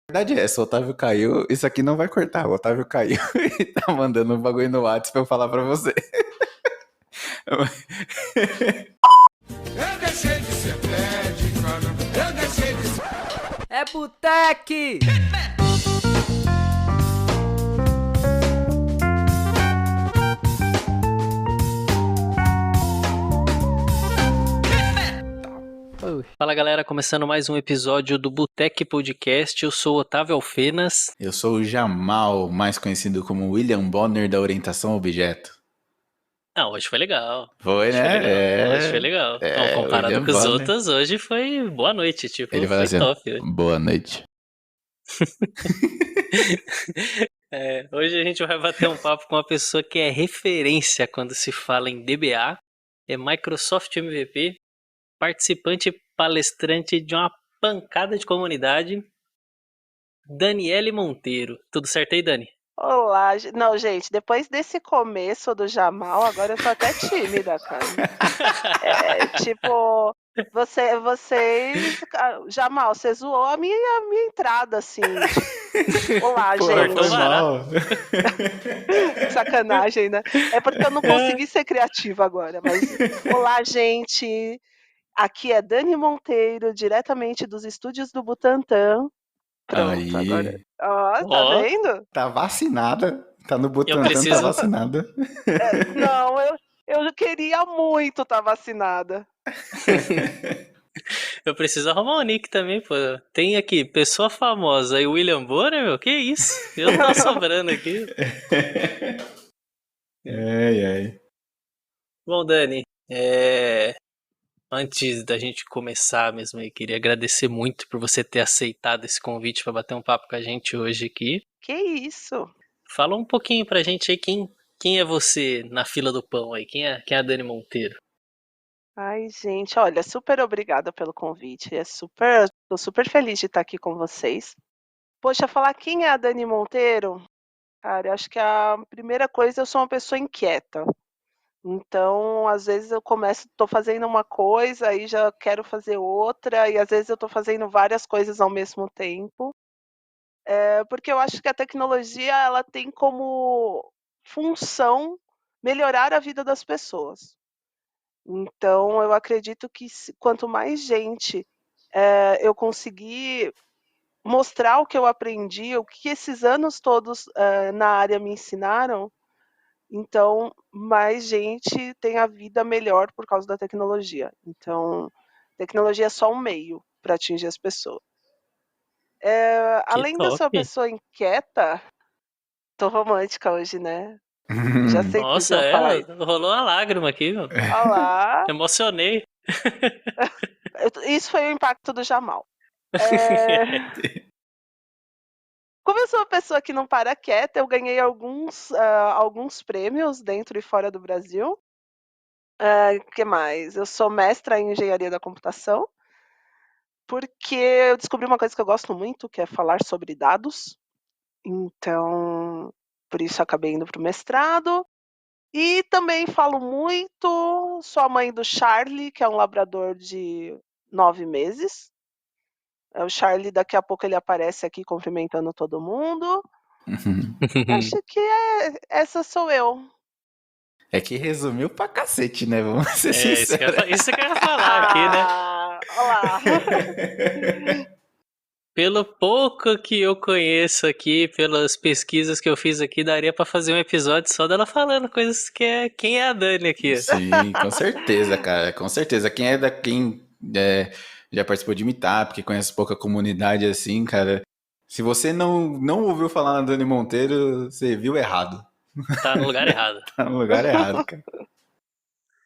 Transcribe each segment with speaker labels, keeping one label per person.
Speaker 1: verdade é essa, o Otávio caiu, isso aqui não vai cortar, o Otávio caiu e tá mandando um bagulho no WhatsApp pra eu falar pra você.
Speaker 2: Eu deixei de ser médico, eu deixei de ser...
Speaker 3: É Boteque!
Speaker 4: Fala galera, começando mais um episódio do Boteque Podcast, eu sou o Otávio Alfenas.
Speaker 1: Eu sou o Jamal, mais conhecido como William Bonner da orientação objeto.
Speaker 4: Ah, hoje foi legal.
Speaker 1: Foi, né?
Speaker 4: Hoje foi legal. Então, comparado
Speaker 1: William
Speaker 4: com os
Speaker 1: Bonner.
Speaker 4: outros, hoje foi boa noite, tipo,
Speaker 1: Ele fala
Speaker 4: foi
Speaker 1: assim,
Speaker 4: top.
Speaker 1: boa noite.
Speaker 4: Hoje a gente vai bater um papo com uma pessoa que é referência quando se fala em DBA, é Microsoft MVP, participante e palestrante de uma pancada de comunidade, Daniele Monteiro. Tudo certo aí, Dani?
Speaker 5: Olá, não, gente, depois desse começo do Jamal, agora eu tô até tímida, cara. Tipo, vocês, Jamal, você zoou a minha entrada, assim. Olá,
Speaker 1: Pô,
Speaker 5: gente.
Speaker 1: foi mal.
Speaker 5: Sacanagem, né? É porque eu não consegui ser criativa agora, mas olá, gente. Aqui é Dani Monteiro, diretamente dos estúdios do Butantã. Pronto,
Speaker 1: Aí.
Speaker 5: agora. Ó, tá
Speaker 4: Ó.
Speaker 5: vendo?
Speaker 1: Tá vacinada, tá no Butantan,
Speaker 4: preciso-
Speaker 1: tá vacinada.
Speaker 5: Não, eu queria muito estar vacinada.
Speaker 4: Eu preciso arrumar um nick também, pô. Tem aqui, pessoa famosa e William Bonner, meu? Que isso? Eu não tô sobrando aqui.
Speaker 1: Ai.
Speaker 4: Bom, Dani, antes da gente começar mesmo aí, queria agradecer muito por você ter aceitado esse convite para bater um papo com a gente hoje aqui.
Speaker 5: Que isso?
Speaker 4: Fala um pouquinho pra gente aí quem é você na fila do pão aí, quem é a Dani Monteiro?
Speaker 5: Ai, gente, olha, super obrigada pelo convite. Tô super feliz de estar aqui com vocês. Poxa, falar quem é a Dani Monteiro? Cara, eu acho que a primeira coisa, eu sou uma pessoa inquieta. Então, às vezes tô fazendo uma coisa, aí já quero fazer outra, e às vezes eu tô fazendo várias coisas ao mesmo tempo. Porque eu acho que a tecnologia, ela tem como função melhorar a vida das pessoas. Então, eu acredito que quanto mais gente eu conseguir mostrar o que eu aprendi, o que esses anos todos na área me ensinaram, então mais gente tem a vida melhor por causa da tecnologia. Então, tecnologia é só um meio para atingir as pessoas. Além de eu ser uma
Speaker 4: top.
Speaker 5: pessoa inquieta, tô romântica hoje, né? Já sei que
Speaker 4: Nossa,
Speaker 5: vocês iam falar isso.
Speaker 4: rolou uma lágrima aqui, meu.
Speaker 5: Olá!
Speaker 4: Emocionei.
Speaker 5: Isso foi o impacto do Jamal. Como eu sou uma pessoa que não para quieta, eu ganhei alguns prêmios dentro e fora do Brasil. O que mais? Eu sou mestra em engenharia da computação, porque eu descobri uma coisa que eu gosto muito, que é falar sobre dados. Então, por isso acabei indo para o mestrado. E também falo muito, sou a mãe do Charlie, que é um labrador de 9 meses. O Charlie, daqui a pouco ele aparece aqui cumprimentando todo mundo. Acho que essa sou eu.
Speaker 1: É que resumiu pra cacete, né? Vamos ser sinceros.
Speaker 4: Isso que eu ia falar aqui, né?
Speaker 5: Olá.
Speaker 4: Pelo pouco que eu conheço aqui, pelas pesquisas que eu fiz aqui, daria pra fazer um episódio só dela falando coisas quem é a Dani aqui.
Speaker 1: Sim, com certeza, cara. Com certeza. Quem já participou de Meetup, que conhece pouca comunidade assim, cara. Se você não ouviu falar na Dani Monteiro, você viu errado.
Speaker 4: Tá no lugar errado.
Speaker 1: Tá no lugar errado, cara.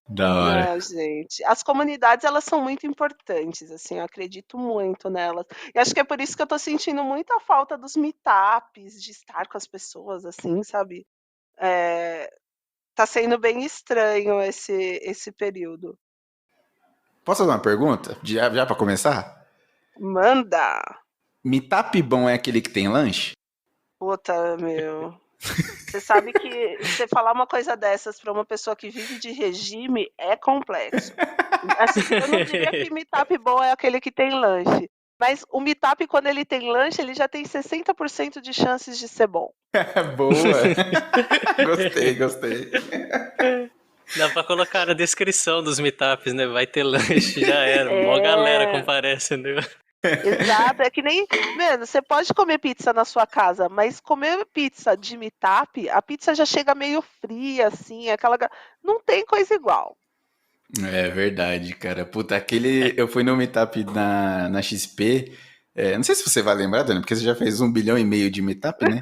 Speaker 1: Da hora.
Speaker 5: Gente, as comunidades, elas são muito importantes, assim, eu acredito muito nelas. E acho que é por isso que eu tô sentindo muita falta dos meetups, de estar com as pessoas, assim, sabe? Tá sendo bem estranho esse período.
Speaker 1: Posso fazer uma pergunta? Já pra começar?
Speaker 5: Manda!
Speaker 1: Meetup bom é aquele que tem lanche?
Speaker 5: Puta, meu. Você sabe que você falar uma coisa dessas para uma pessoa que vive de regime é complexo. Assim, eu não diria que meetup bom é aquele que tem lanche, Mas o meetup, quando ele tem lanche, ele já tem 60% de chances de ser bom.
Speaker 1: Boa. Gostei.
Speaker 4: Dá pra colocar na descrição dos meetups, né? Vai ter lanche, já era. Mó galera comparece, né?
Speaker 5: Exato, é que nem, mano, você pode comer pizza na sua casa, mas comer pizza de meetup, a pizza já chega meio fria, assim, não tem coisa igual.
Speaker 1: É verdade, cara. Puta, eu fui no meetup na XP. Não sei se você vai lembrar, Dani, porque você já fez 1,5 bilhão de meetup, né?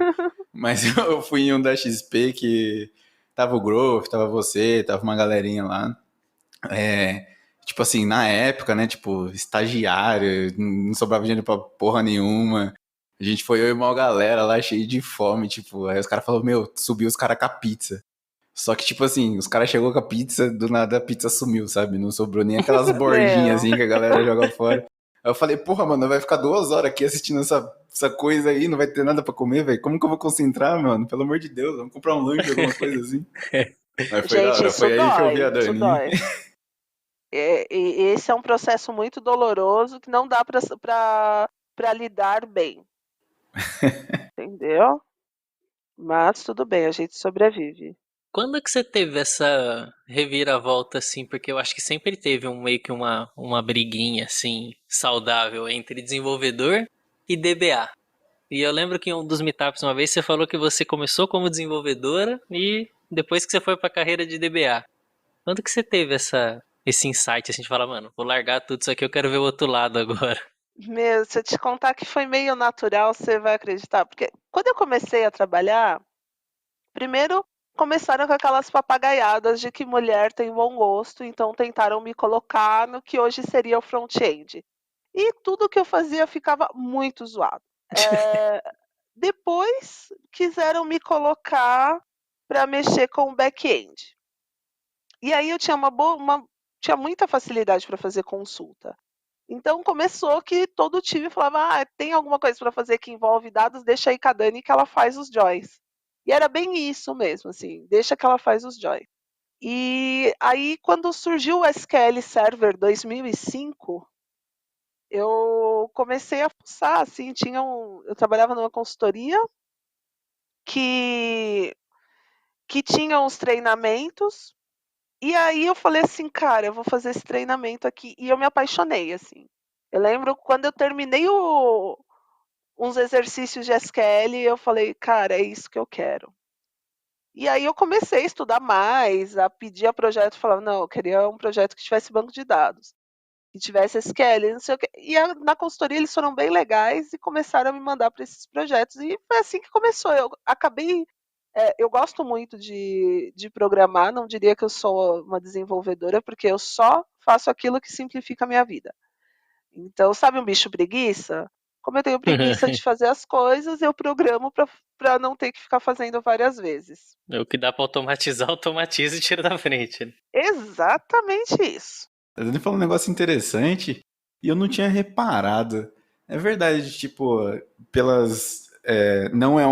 Speaker 1: Mas eu fui em um da XP que tava o Growth, tava você, tava uma galerinha lá. Tipo assim, na época, né? Tipo, estagiário, não sobrava dinheiro pra porra nenhuma. A gente foi eu e uma galera lá cheio de fome, tipo, aí os caras falaram, meu, subiu os caras com a pizza. Só que, tipo assim, os caras chegou com a pizza, do nada a pizza sumiu, sabe? Não sobrou nem aquelas bordinhas assim que a galera joga fora. Aí eu falei, porra, mano, vai ficar 2 horas aqui assistindo essa coisa aí, não vai ter nada pra comer, velho. Como que eu vou concentrar, mano? Pelo amor de Deus, vamos comprar um lanche, alguma coisa assim. Mas foi da
Speaker 5: Gente,
Speaker 1: hora,
Speaker 5: isso
Speaker 1: foi aí que eu vi a
Speaker 5: dói, isso
Speaker 1: Dani.
Speaker 5: dói. Esse é um processo muito doloroso que não dá pra lidar bem. Entendeu? Mas tudo bem, a gente sobrevive.
Speaker 4: Quando que você teve essa reviravolta, assim? Porque eu acho que sempre teve meio que uma briguinha, assim, saudável entre desenvolvedor e DBA. E eu lembro que em um dos meetups uma vez você falou que você começou como desenvolvedora e depois que você foi pra carreira de DBA. Quando que você teve esse insight, assim, de falar, mano, vou largar tudo isso aqui, eu quero ver o outro lado agora?
Speaker 5: Meu, se eu te contar que foi meio natural, você vai acreditar. Porque quando eu comecei a trabalhar, primeiro começaram com aquelas papagaiadas de que mulher tem bom gosto, então tentaram me colocar no que hoje seria o front-end. E tudo que eu fazia ficava muito zoado. Depois quiseram me colocar para mexer com o back-end. E aí eu tinha tinha muita facilidade para fazer consulta. Então começou que todo time falava: tem alguma coisa para fazer que envolve dados, deixa aí com a Dani que ela faz os joins. E era bem isso mesmo, assim, deixa que ela faz os joins. E aí quando surgiu o SQL Server 2005, eu comecei a fuçar, assim, eu trabalhava numa consultoria que tinha uns treinamentos. E aí eu falei assim, cara, eu vou fazer esse treinamento aqui. E eu me apaixonei, assim. Eu lembro quando eu terminei uns exercícios de SQL, eu falei, cara, é isso que eu quero. E aí eu comecei a estudar mais, a pedir a projeto, falava, não, eu queria um projeto que tivesse banco de dados, que tivesse SQL, não sei o quê. E na consultoria eles foram bem legais e começaram a me mandar para esses projetos. E foi assim que começou. Eu acabei eu gosto muito de programar, não diria que eu sou uma desenvolvedora, porque eu só faço aquilo que simplifica a minha vida. Então, sabe um bicho preguiça? Como eu tenho preguiça de fazer as coisas, eu programo para não ter que ficar fazendo várias vezes.
Speaker 4: O que dá pra automatizar, automatiza e tira da frente, né?
Speaker 5: Exatamente isso.
Speaker 1: A Dani falou um negócio interessante e eu não tinha reparado. É verdade, tipo, não é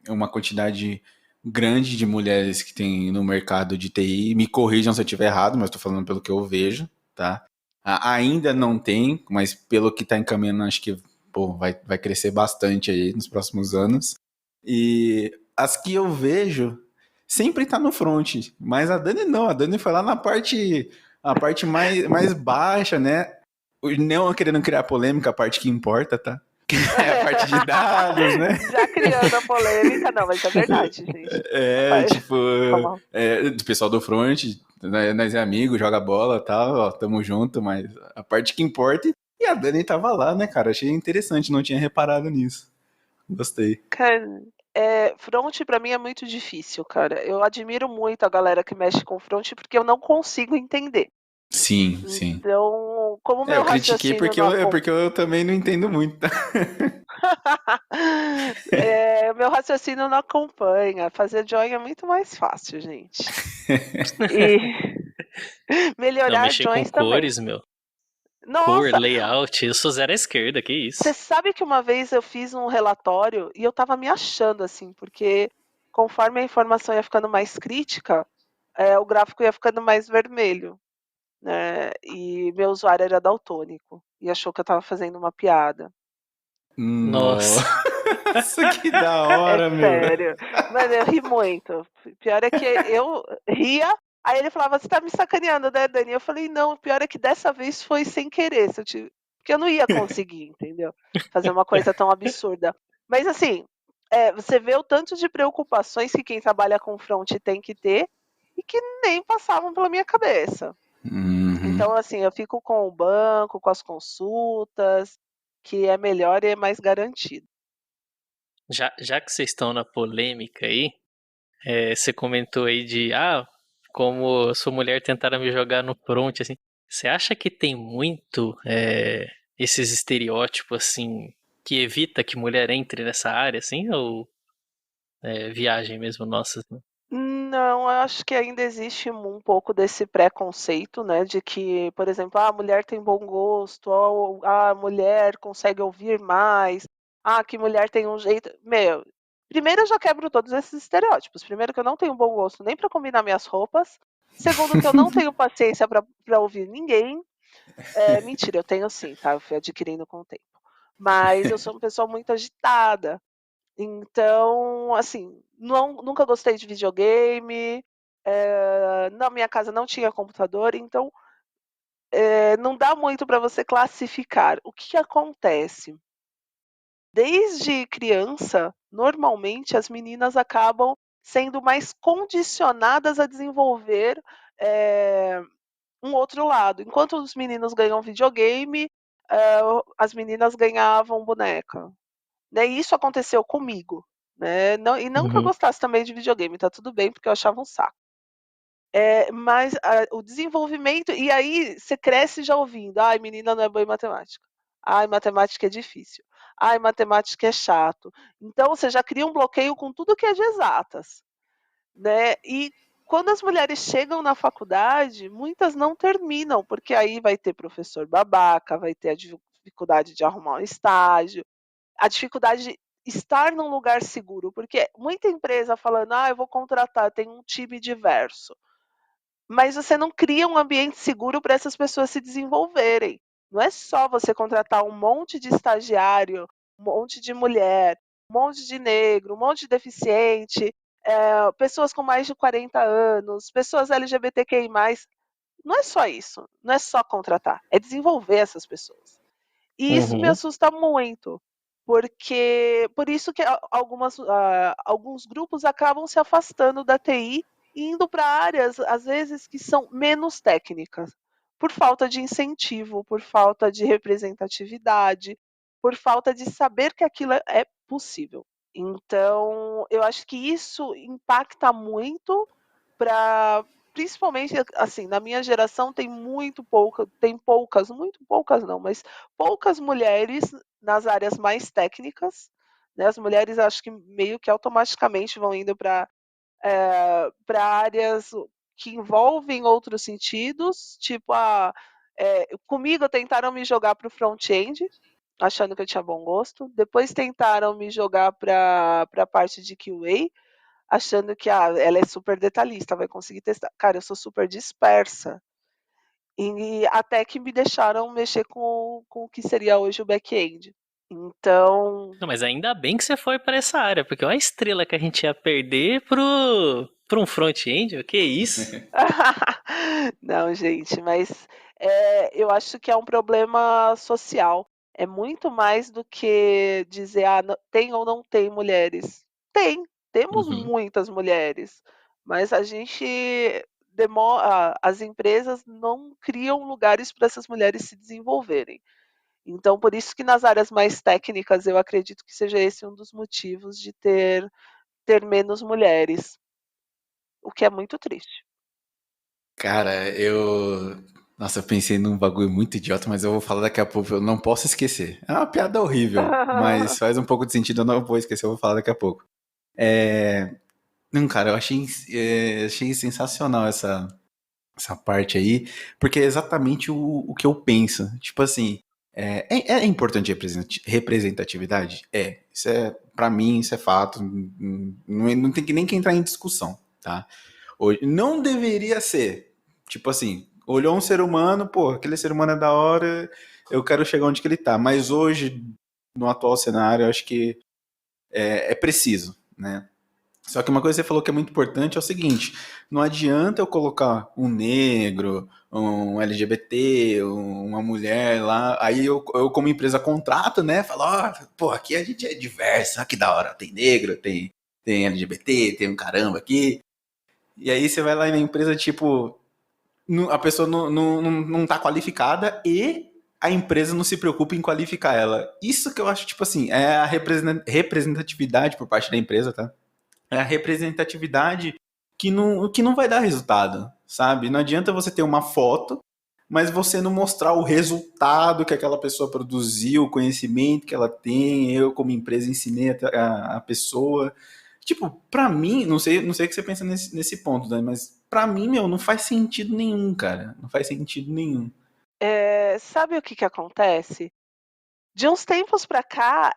Speaker 1: uma quantidade grande de mulheres que tem no mercado de TI. Me corrijam se eu estiver errado, mas estou falando pelo que eu vejo, tá? Ainda não tem, mas pelo que está encaminhando, acho que pô, vai crescer bastante aí nos próximos anos. E as que eu vejo sempre tá no front, mas a Dani não, a Dani foi lá a parte mais baixa, né? Não querendo criar polêmica, a parte que importa, tá? É a parte de dados, né?
Speaker 5: Já criando a polêmica, não, mas é verdade, gente.
Speaker 1: Tipo,
Speaker 5: Calma.
Speaker 1: do pessoal do front, nós é amigo, joga bola e tal, ó, tamo junto, mas a parte que importa, e a Dani tava lá, né, cara? Achei interessante, não tinha reparado nisso. Gostei.
Speaker 5: Cara, front pra mim é muito difícil, cara. Eu admiro muito a galera que mexe com front porque eu não consigo entender.
Speaker 1: Sim, sim.
Speaker 5: Então, como o meu
Speaker 1: Eu critiquei
Speaker 5: raciocínio não
Speaker 1: porque eu também não entendo muito, tá?
Speaker 5: o meu raciocínio não acompanha. Fazer join é muito mais fácil, gente. E
Speaker 4: Não,
Speaker 5: melhorar
Speaker 4: mexer com
Speaker 5: joins também.
Speaker 4: cores, meu. Cor,
Speaker 5: Nossa,
Speaker 4: layout, eu sou zero à esquerda, que isso?
Speaker 5: você sabe que uma vez eu fiz um relatório e eu tava me achando assim, porque conforme a informação ia ficando mais crítica, o gráfico ia ficando mais vermelho. né, e meu usuário era daltônico, e achou que eu estava fazendo uma piada.
Speaker 4: Nossa.
Speaker 1: Nossa, que da
Speaker 5: É
Speaker 1: hora, meu.
Speaker 5: sério. Mano, eu ri muito. Pior é que eu ria, aí ele falava: "Você tá me sacaneando, né, Dani?" Eu falei: "Não, o pior é que dessa vez foi sem querer, se eu ti" porque eu não ia conseguir, entendeu, fazer uma coisa tão absurda. Mas assim, você vê o tanto de preocupações que quem trabalha com front tem que ter, e que nem passavam pela minha cabeça.
Speaker 1: Uhum.
Speaker 5: Então, assim, eu fico com o banco, com as consultas, que é melhor e é mais garantido.
Speaker 4: Já que vocês estão na polêmica aí, você comentou aí de, como eu sou mulher, tentaram me jogar no front, assim. Você acha que tem muito esses estereótipos, assim, que evita que mulher entre nessa área, assim, ou viagem mesmo nossa? Assim?
Speaker 5: Não, eu acho que ainda existe um pouco desse preconceito, né, de que, por exemplo, a mulher tem bom gosto, ou a mulher consegue ouvir mais, que mulher tem um jeito. Meu, primeiro eu já quebro todos esses estereótipos. Primeiro que eu não tenho bom gosto nem para combinar minhas roupas. Segundo que eu não tenho paciência para ouvir ninguém. Mentira, eu tenho sim, tá? Eu fui adquirindo com o tempo. Mas eu sou uma pessoa muito agitada. Então, assim, nunca gostei de videogame, na minha casa não tinha computador, então, não dá muito para você classificar. O que acontece? Desde criança, normalmente as meninas acabam sendo mais condicionadas a desenvolver, um outro lado. Enquanto os meninos ganham videogame, as meninas ganhavam boneca. Né, e isso aconteceu comigo, né, não que eu
Speaker 4: Uhum.
Speaker 5: gostasse também de videogame, tá tudo bem, porque eu achava um saco. Mas o desenvolvimento e aí você cresce já ouvindo: "Ai, menina não é boa em matemática. Ai, matemática é difícil. Ai, matemática é chato". Então você já cria um bloqueio com tudo que é de exatas, né. E quando as mulheres chegam na faculdade, muitas não terminam, porque aí vai ter professor babaca, vai ter a dificuldade de arrumar um estágio, a dificuldade de estar num lugar seguro, porque muita empresa falando: "Eu vou contratar, tem um time diverso", mas você não cria um ambiente seguro para essas pessoas se desenvolverem. Não é só você contratar um monte de estagiário, um monte de mulher, um monte de negro, um monte de deficiente, pessoas com mais de 40 anos, pessoas LGBTQI+. Não é só isso, não é só contratar, é desenvolver essas pessoas. E isso me
Speaker 4: Uhum.
Speaker 5: assusta muito, porque por isso que alguns grupos acabam se afastando da TI e indo para áreas, às vezes, que são menos técnicas, por falta de incentivo, por falta de representatividade, por falta de saber que aquilo é possível. Então, eu acho que isso impacta muito para, principalmente, assim, na minha geração tem poucas, muito poucas não, mas poucas mulheres nas áreas mais técnicas, né, as mulheres acho que meio que automaticamente vão indo para áreas que envolvem outros sentidos, tipo, comigo tentaram me jogar para o front-end, achando que eu tinha bom gosto, depois tentaram me jogar para a parte de QA, achando que ela é super detalhista, vai conseguir testar. Cara, eu sou super dispersa. E até que me deixaram mexer com o que seria hoje o back-end. Então.
Speaker 4: Não, mas ainda bem que você foi para essa área, porque olha a estrela que a gente ia perder pra um front-end, que isso?
Speaker 5: Não, gente, mas eu acho que é um problema social. É muito mais do que dizer, tem ou não tem mulheres. Temos
Speaker 4: Uhum.
Speaker 5: muitas mulheres, mas a gente as empresas não criam lugares para essas mulheres se desenvolverem. Então, por isso que nas áreas mais técnicas eu acredito que seja esse um dos motivos de ter menos mulheres, o que é muito triste.
Speaker 1: Cara, Nossa, eu pensei num bagulho muito idiota, mas eu vou falar daqui a pouco. Eu não posso esquecer. É uma piada horrível, mas faz um pouco de sentido. Eu não vou esquecer, eu vou falar daqui a pouco. É... Não, cara, eu achei sensacional essa parte aí, porque é exatamente o que eu penso. Tipo assim, é importante representatividade? Isso pra mim, isso é fato. Não tem que nem que entrar em discussão, tá? Hoje, não deveria ser. Tipo assim, olhou um ser humano, pô, aquele ser humano é da hora, eu quero chegar onde que ele tá. Mas hoje, no atual cenário, eu acho que é preciso, né? Só que uma coisa que você falou que é muito importante é o seguinte: não adianta eu colocar um negro, um LGBT, uma mulher lá, aí eu como empresa contrato, né? Falo, ó, pô, aqui a gente é diverso, olha que da hora, tem negro, tem LGBT, tem um caramba aqui. E aí você vai lá na empresa, tipo, a pessoa não tá qualificada e a empresa não se preocupa em qualificar ela. Isso que eu acho, tipo assim, é a representatividade por parte da empresa, tá? É a representatividade que não vai dar resultado, sabe? Não adianta você ter uma foto, mas você não mostrar o resultado que aquela pessoa produziu, o conhecimento que ela tem, eu como empresa ensinei a pessoa. Tipo, pra mim, não sei o que você pensa nesse ponto, Dani, mas pra mim, meu, não faz sentido nenhum, cara. Não faz sentido nenhum.
Speaker 5: Sabe o que que acontece? De uns tempos para cá,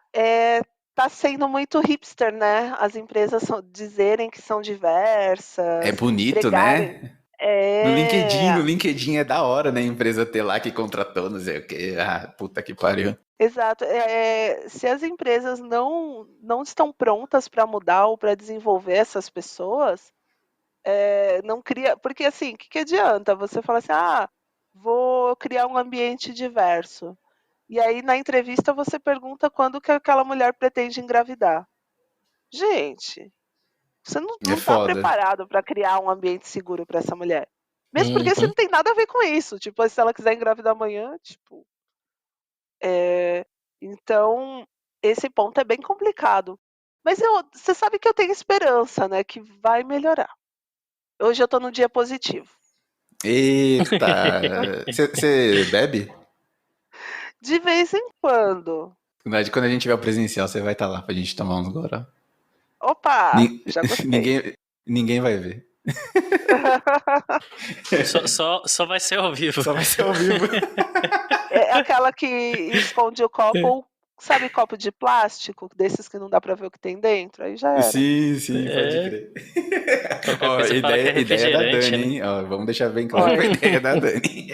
Speaker 5: tá sendo muito hipster, né, as empresas dizerem que são
Speaker 1: É
Speaker 5: diversas,
Speaker 1: bonito,
Speaker 5: pregarem
Speaker 1: né? No
Speaker 5: é,
Speaker 1: LinkedIn é da hora, né? A empresa ter lá que contratou, não sei o quê. Ah, puta que pariu.
Speaker 5: exato. Se as empresas não estão prontas para mudar ou para desenvolver essas pessoas, não cria porque assim, o que que adianta você falar assim: "Ah, vou criar um ambiente diverso". E aí na entrevista você pergunta quando que aquela mulher pretende engravidar. Gente, você
Speaker 1: É
Speaker 5: não está
Speaker 1: foda.
Speaker 5: preparado para criar um ambiente seguro para essa mulher. Mesmo porque você
Speaker 4: Uhum.
Speaker 5: não tem nada a ver com isso. Tipo, se ela quiser engravidar amanhã, tipo. é, Então, esse ponto é bem complicado. Mas você sabe que eu tenho esperança, né? Que vai melhorar. Hoje eu tô num dia positivo.
Speaker 1: Eita! Você bebe?
Speaker 5: De vez em quando.
Speaker 1: Quando a gente tiver o presencial, você vai estar lá pra gente tomar uns goró.
Speaker 5: Opa,
Speaker 1: Ni-
Speaker 5: já gostei.
Speaker 1: ninguém vai ver.
Speaker 4: Só vai ser ao vivo.
Speaker 1: Só vai ser ao vivo.
Speaker 5: É aquela que esconde o copo, sabe, copo de plástico, desses que não dá pra ver o que tem dentro? Aí já era.
Speaker 1: Sim, sim, pode
Speaker 4: É,
Speaker 1: crer.
Speaker 4: qualquer
Speaker 1: Ó,
Speaker 4: coisa fala que é
Speaker 1: ideia da
Speaker 4: refrigerante,
Speaker 1: Dani,
Speaker 4: né?
Speaker 1: hein? Ó, vamos deixar bem claro que a
Speaker 5: Olha,
Speaker 1: ideia é da Dani.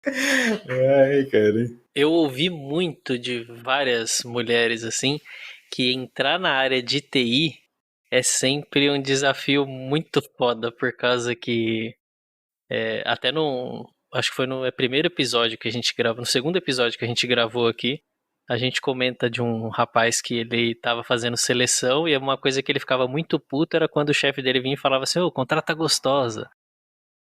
Speaker 1: Ai, cara.
Speaker 4: Eu ouvi muito de várias mulheres assim que entrar na área de TI é sempre um desafio muito foda, por causa que até no. Acho que foi no primeiro episódio que a gente gravou, no segundo episódio que a gente gravou aqui, a gente comenta de um rapaz que ele tava fazendo seleção e uma coisa que ele ficava muito puto era quando o chefe dele vinha e falava assim: ô, contrata gostosa.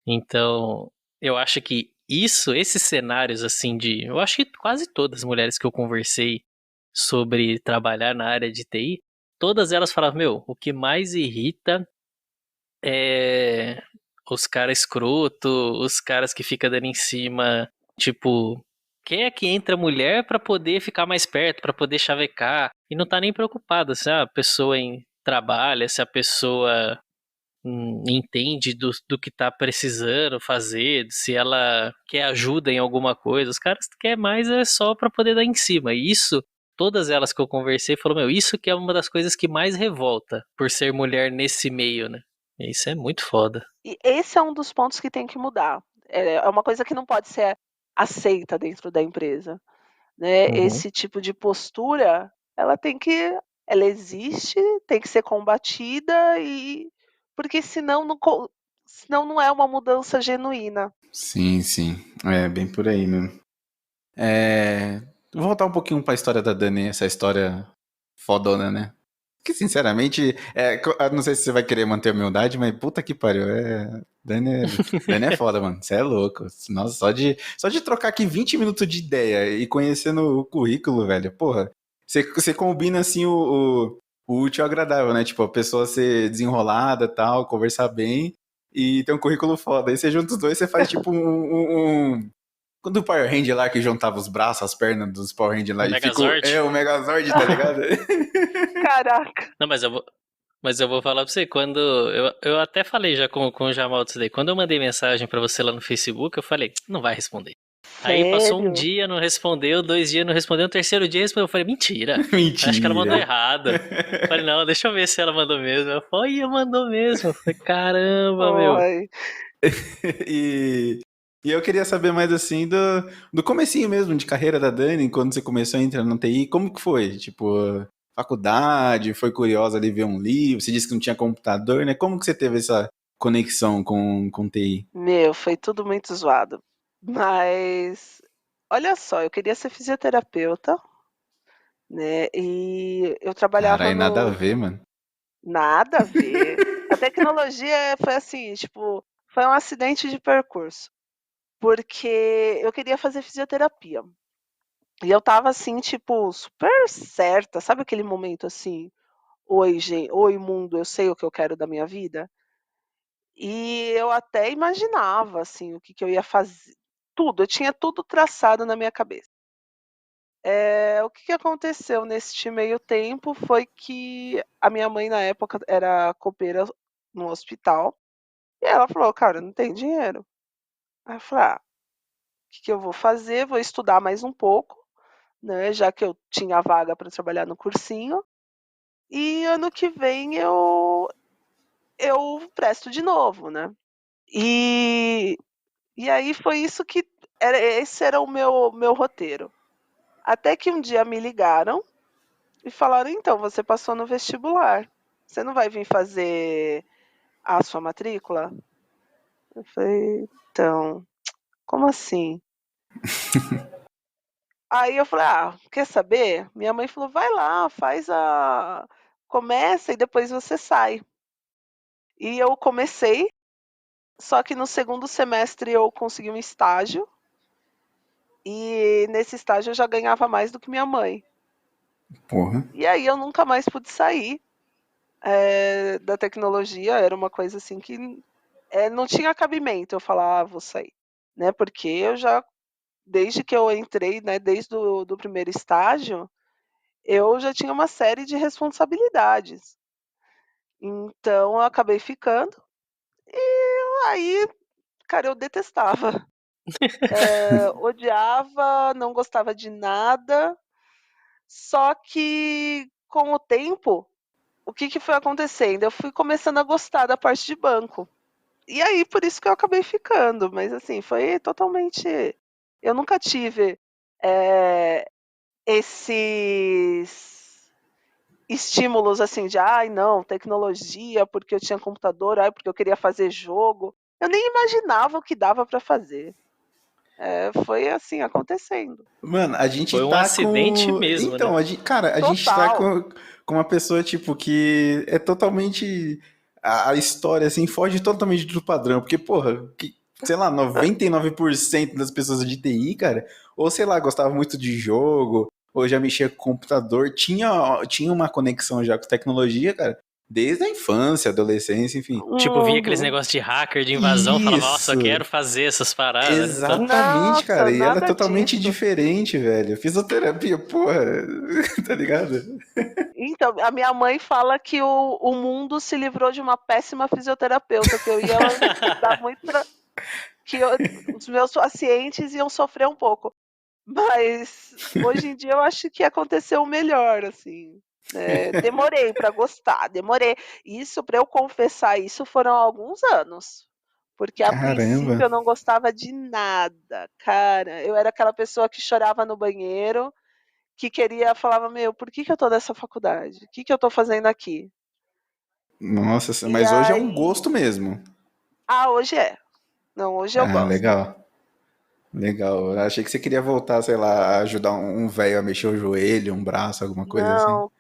Speaker 4: Então, eu acho que esses cenários assim de. Eu acho que quase todas as mulheres que eu conversei sobre trabalhar na área de TI, todas elas falavam: meu, o que mais irrita é os caras escroto, os caras que ficam dando em cima, tipo, quer que entra mulher pra poder ficar mais perto, pra poder chavecar, e não tá nem preocupado se a pessoa trabalha, se a pessoa entende do que tá precisando fazer, se ela quer ajuda em alguma coisa. Os caras querem mais é só pra poder dar em cima. E isso, todas elas que eu conversei falaram, meu, isso que é uma das coisas que mais revolta por ser mulher nesse meio, né? Isso é muito foda.
Speaker 5: e esse é um dos pontos que tem que mudar. É uma coisa que não pode ser aceita dentro da empresa, né?
Speaker 4: Uhum.
Speaker 5: Esse tipo de postura, ela existe, tem que ser combatida e porque senão não é uma mudança genuína.
Speaker 1: Sim, sim. É bem por aí mesmo. Vou voltar um pouquinho pra história da Dani, essa história fodona, né? Que sinceramente, eu não sei se você vai querer manter a humildade, mas puta que pariu. Dani é foda, mano. Você é louco. Nossa, só de trocar aqui 20 minutos de ideia e conhecendo o currículo, velho. Porra, você combina assim o útil ao agradável, né? Tipo, a pessoa ser desenrolada e tal, conversar bem e ter um currículo foda. Aí você junta os dois, você faz tipo quando o Power Ranger lá que juntava os braços, as pernas dos Power Ranger lá
Speaker 4: O
Speaker 1: e ficou.
Speaker 4: Megazord?
Speaker 1: O Megazord, tá ligado?
Speaker 5: Caraca,
Speaker 4: Não, mas eu vou falar pra você, quando. Eu até falei já com o Jamal disso daí. Quando eu mandei mensagem pra você lá no Facebook, eu falei, não vai responder. Aí passou um
Speaker 5: sério?
Speaker 4: dia, não respondeu, 2 dias não respondeu, no terceiro dia respondeu. Eu falei, mentira. Acho que ela mandou
Speaker 1: Mentira.
Speaker 4: errado. Eu falei, não, deixa eu ver se ela mandou mesmo. Eu falei, mandou mesmo. Eu falei, caramba, meu.
Speaker 5: Ai,
Speaker 1: E, E eu queria saber mais assim do comecinho mesmo de carreira da Dani, quando você começou a entrar na TI, como que foi? Tipo, faculdade, foi curiosa ali ver um livro, você disse que não tinha computador, né? Como que você teve essa conexão com TI?
Speaker 5: Meu, foi tudo muito zoado. Mas, olha só, eu queria ser fisioterapeuta, né? E eu trabalhava
Speaker 1: Caralho, nada a
Speaker 5: no.
Speaker 1: ver, mano.
Speaker 5: Nada a ver. A tecnologia foi assim, tipo, foi um acidente de percurso. Porque eu queria fazer fisioterapia. E eu tava assim, tipo, super certa. Sabe aquele momento assim? Oi, gente, oi, mundo, eu sei o que eu quero da minha vida. E eu até imaginava, assim, o que que eu ia fazer. Tudo, eu tinha tudo traçado na minha cabeça. O que que aconteceu neste meio tempo foi que a minha mãe, na época, era copeira no hospital. E ela falou, cara, não tem dinheiro. Aí eu falei, o que que eu vou fazer? Vou estudar mais um pouco, né? Já que eu tinha vaga para trabalhar no cursinho. E ano que vem eu presto de novo, né? E, e aí foi isso que esse era o meu roteiro. Até que um dia me ligaram e falaram: então, você passou no vestibular. Você não vai vir fazer a sua matrícula? Eu falei: então, como assim? Aí eu falei: quer saber? Minha mãe falou: vai lá, faz a. Começa e depois você sai. E eu comecei, só que no segundo semestre eu consegui um estágio. E nesse estágio eu já ganhava mais do que minha mãe.
Speaker 1: Porra.
Speaker 5: E aí eu nunca mais pude sair da tecnologia. Era uma coisa assim que não tinha cabimento eu falar, vou sair. Né? Porque eu já, desde que eu entrei, né, desde do primeiro estágio, eu já tinha uma série de responsabilidades. Então eu acabei ficando. E aí, cara, eu detestava. Odiava, não gostava de nada. Só que com o tempo, o que que foi acontecendo? Eu fui começando a gostar da parte de banco. E aí, por isso que eu acabei ficando. Mas assim, foi totalmente. Eu nunca tive esses estímulos assim de ai não, tecnologia, porque eu tinha computador, ai, porque eu queria fazer jogo. Eu nem imaginava o que dava para fazer. Foi assim, acontecendo.
Speaker 1: Mano, a gente
Speaker 4: Foi um
Speaker 1: tá
Speaker 4: acidente
Speaker 1: com.
Speaker 4: mesmo, né?
Speaker 1: Então, cara, a gente tá
Speaker 5: Total.
Speaker 1: com uma pessoa, tipo, que é totalmente. A história, assim, foge totalmente do padrão. Porque, porra, sei lá, 99% das pessoas de TI, cara, ou sei lá, gostava muito de jogo, ou já mexia com computador, tinha uma conexão já com tecnologia, cara, desde a infância, adolescência, enfim.
Speaker 4: Tipo, vinha aqueles
Speaker 5: Uhum.
Speaker 4: negócios de hacker, de invasão, falava, nossa, eu
Speaker 1: Isso!
Speaker 4: quero fazer essas paradas, né? Então,
Speaker 1: Exatamente, cara.
Speaker 5: Nossa,
Speaker 1: E ela é
Speaker 5: nada
Speaker 1: totalmente
Speaker 5: disso.
Speaker 1: diferente, velho. Fisioterapia, porra, tá ligado?
Speaker 5: Então, a minha mãe fala que o mundo se livrou de uma péssima fisioterapeuta, que eu ia dar muito que os meus pacientes iam sofrer um pouco. Mas hoje em dia eu acho que aconteceu o melhor, assim. Demorei para gostar, demorei. Isso, para eu confessar isso, foram alguns anos. Porque a princípio
Speaker 1: Caramba.
Speaker 5: eu não gostava de nada, cara. Eu era aquela pessoa que chorava no banheiro, que queria, falava, meu, por que que eu tô nessa faculdade? O que que eu tô fazendo aqui?
Speaker 1: Nossa,
Speaker 5: E
Speaker 1: mas hoje é um
Speaker 5: aí,
Speaker 1: gosto mesmo.
Speaker 5: hoje é. Não, hoje eu
Speaker 1: Ah,
Speaker 5: gosto.
Speaker 1: legal. Legal. Eu achei que você queria voltar, sei lá, a ajudar um velho a mexer o joelho, um braço, alguma coisa assim.
Speaker 5: Não,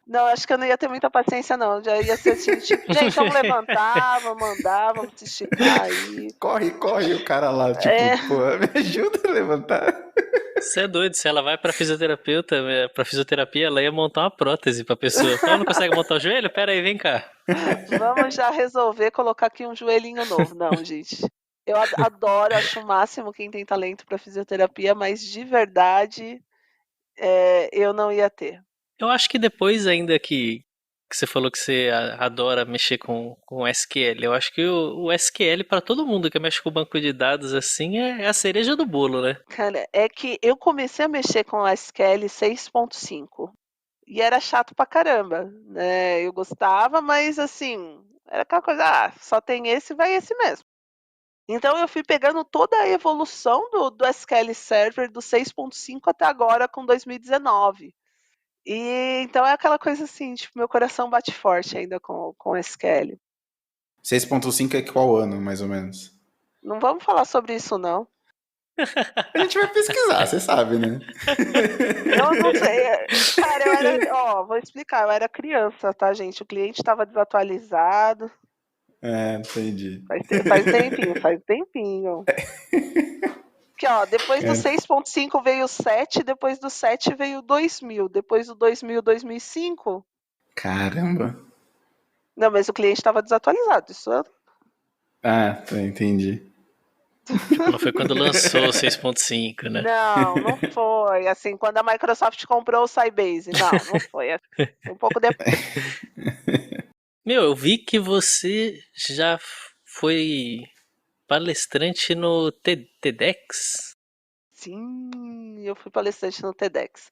Speaker 5: não, acho que eu não ia ter muita paciência, não. Já ia ser assim, tipo, gente, vamos levantar, vamos andar, vamos se esticar aí.
Speaker 1: Corre, corre, o cara lá, tipo,
Speaker 5: É,
Speaker 1: pô, me ajuda a levantar.
Speaker 4: você é doido, se ela vai pra fisioterapeuta, pra fisioterapia, ela ia montar uma prótese pra pessoa. Fala, não consegue montar o joelho? Pera aí, vem cá.
Speaker 5: vamos já resolver colocar aqui um joelhinho novo. Não, gente. Eu adoro, acho o máximo quem tem talento para fisioterapia, mas de verdade eu não ia ter.
Speaker 4: Eu acho que depois ainda que você falou que você adora mexer com SQL, eu acho que o SQL para todo mundo que mexe com banco de dados assim é a cereja do bolo, né?
Speaker 5: Cara, é que eu comecei a mexer com a SQL 6.5 e era chato pra caramba, né? Eu gostava, mas assim, era aquela coisa, só tem esse, vai esse mesmo. Então eu fui pegando toda a evolução do SQL Server do 6.5 até agora com 2019. E então é aquela coisa assim, tipo, meu coração bate forte ainda com SQL.
Speaker 1: 6.5 é qual ano, mais ou menos?
Speaker 5: Não vamos falar sobre isso, não.
Speaker 1: A gente vai pesquisar, você sabe, né?
Speaker 5: Eu não sei. Cara, eu era. Ó, vou explicar. Eu era criança, tá, gente? O cliente estava desatualizado.
Speaker 1: Entendi.
Speaker 5: Faz um tempinho, faz um tempinho. Que, ó, depois do
Speaker 1: Cara,
Speaker 5: 6.5 veio o 7, depois do 7 veio o 2000, depois do 2000, 2005.
Speaker 1: caramba.
Speaker 5: Não, mas o cliente estava desatualizado. Isso
Speaker 1: Entendi.
Speaker 4: Não foi quando lançou o 6.5, né?
Speaker 5: não foi. Assim, quando a Microsoft comprou o Sybase. Não foi. Foi um pouco depois.
Speaker 4: Meu, eu vi que você já foi palestrante no TEDx.
Speaker 5: Sim, eu fui palestrante no TEDx.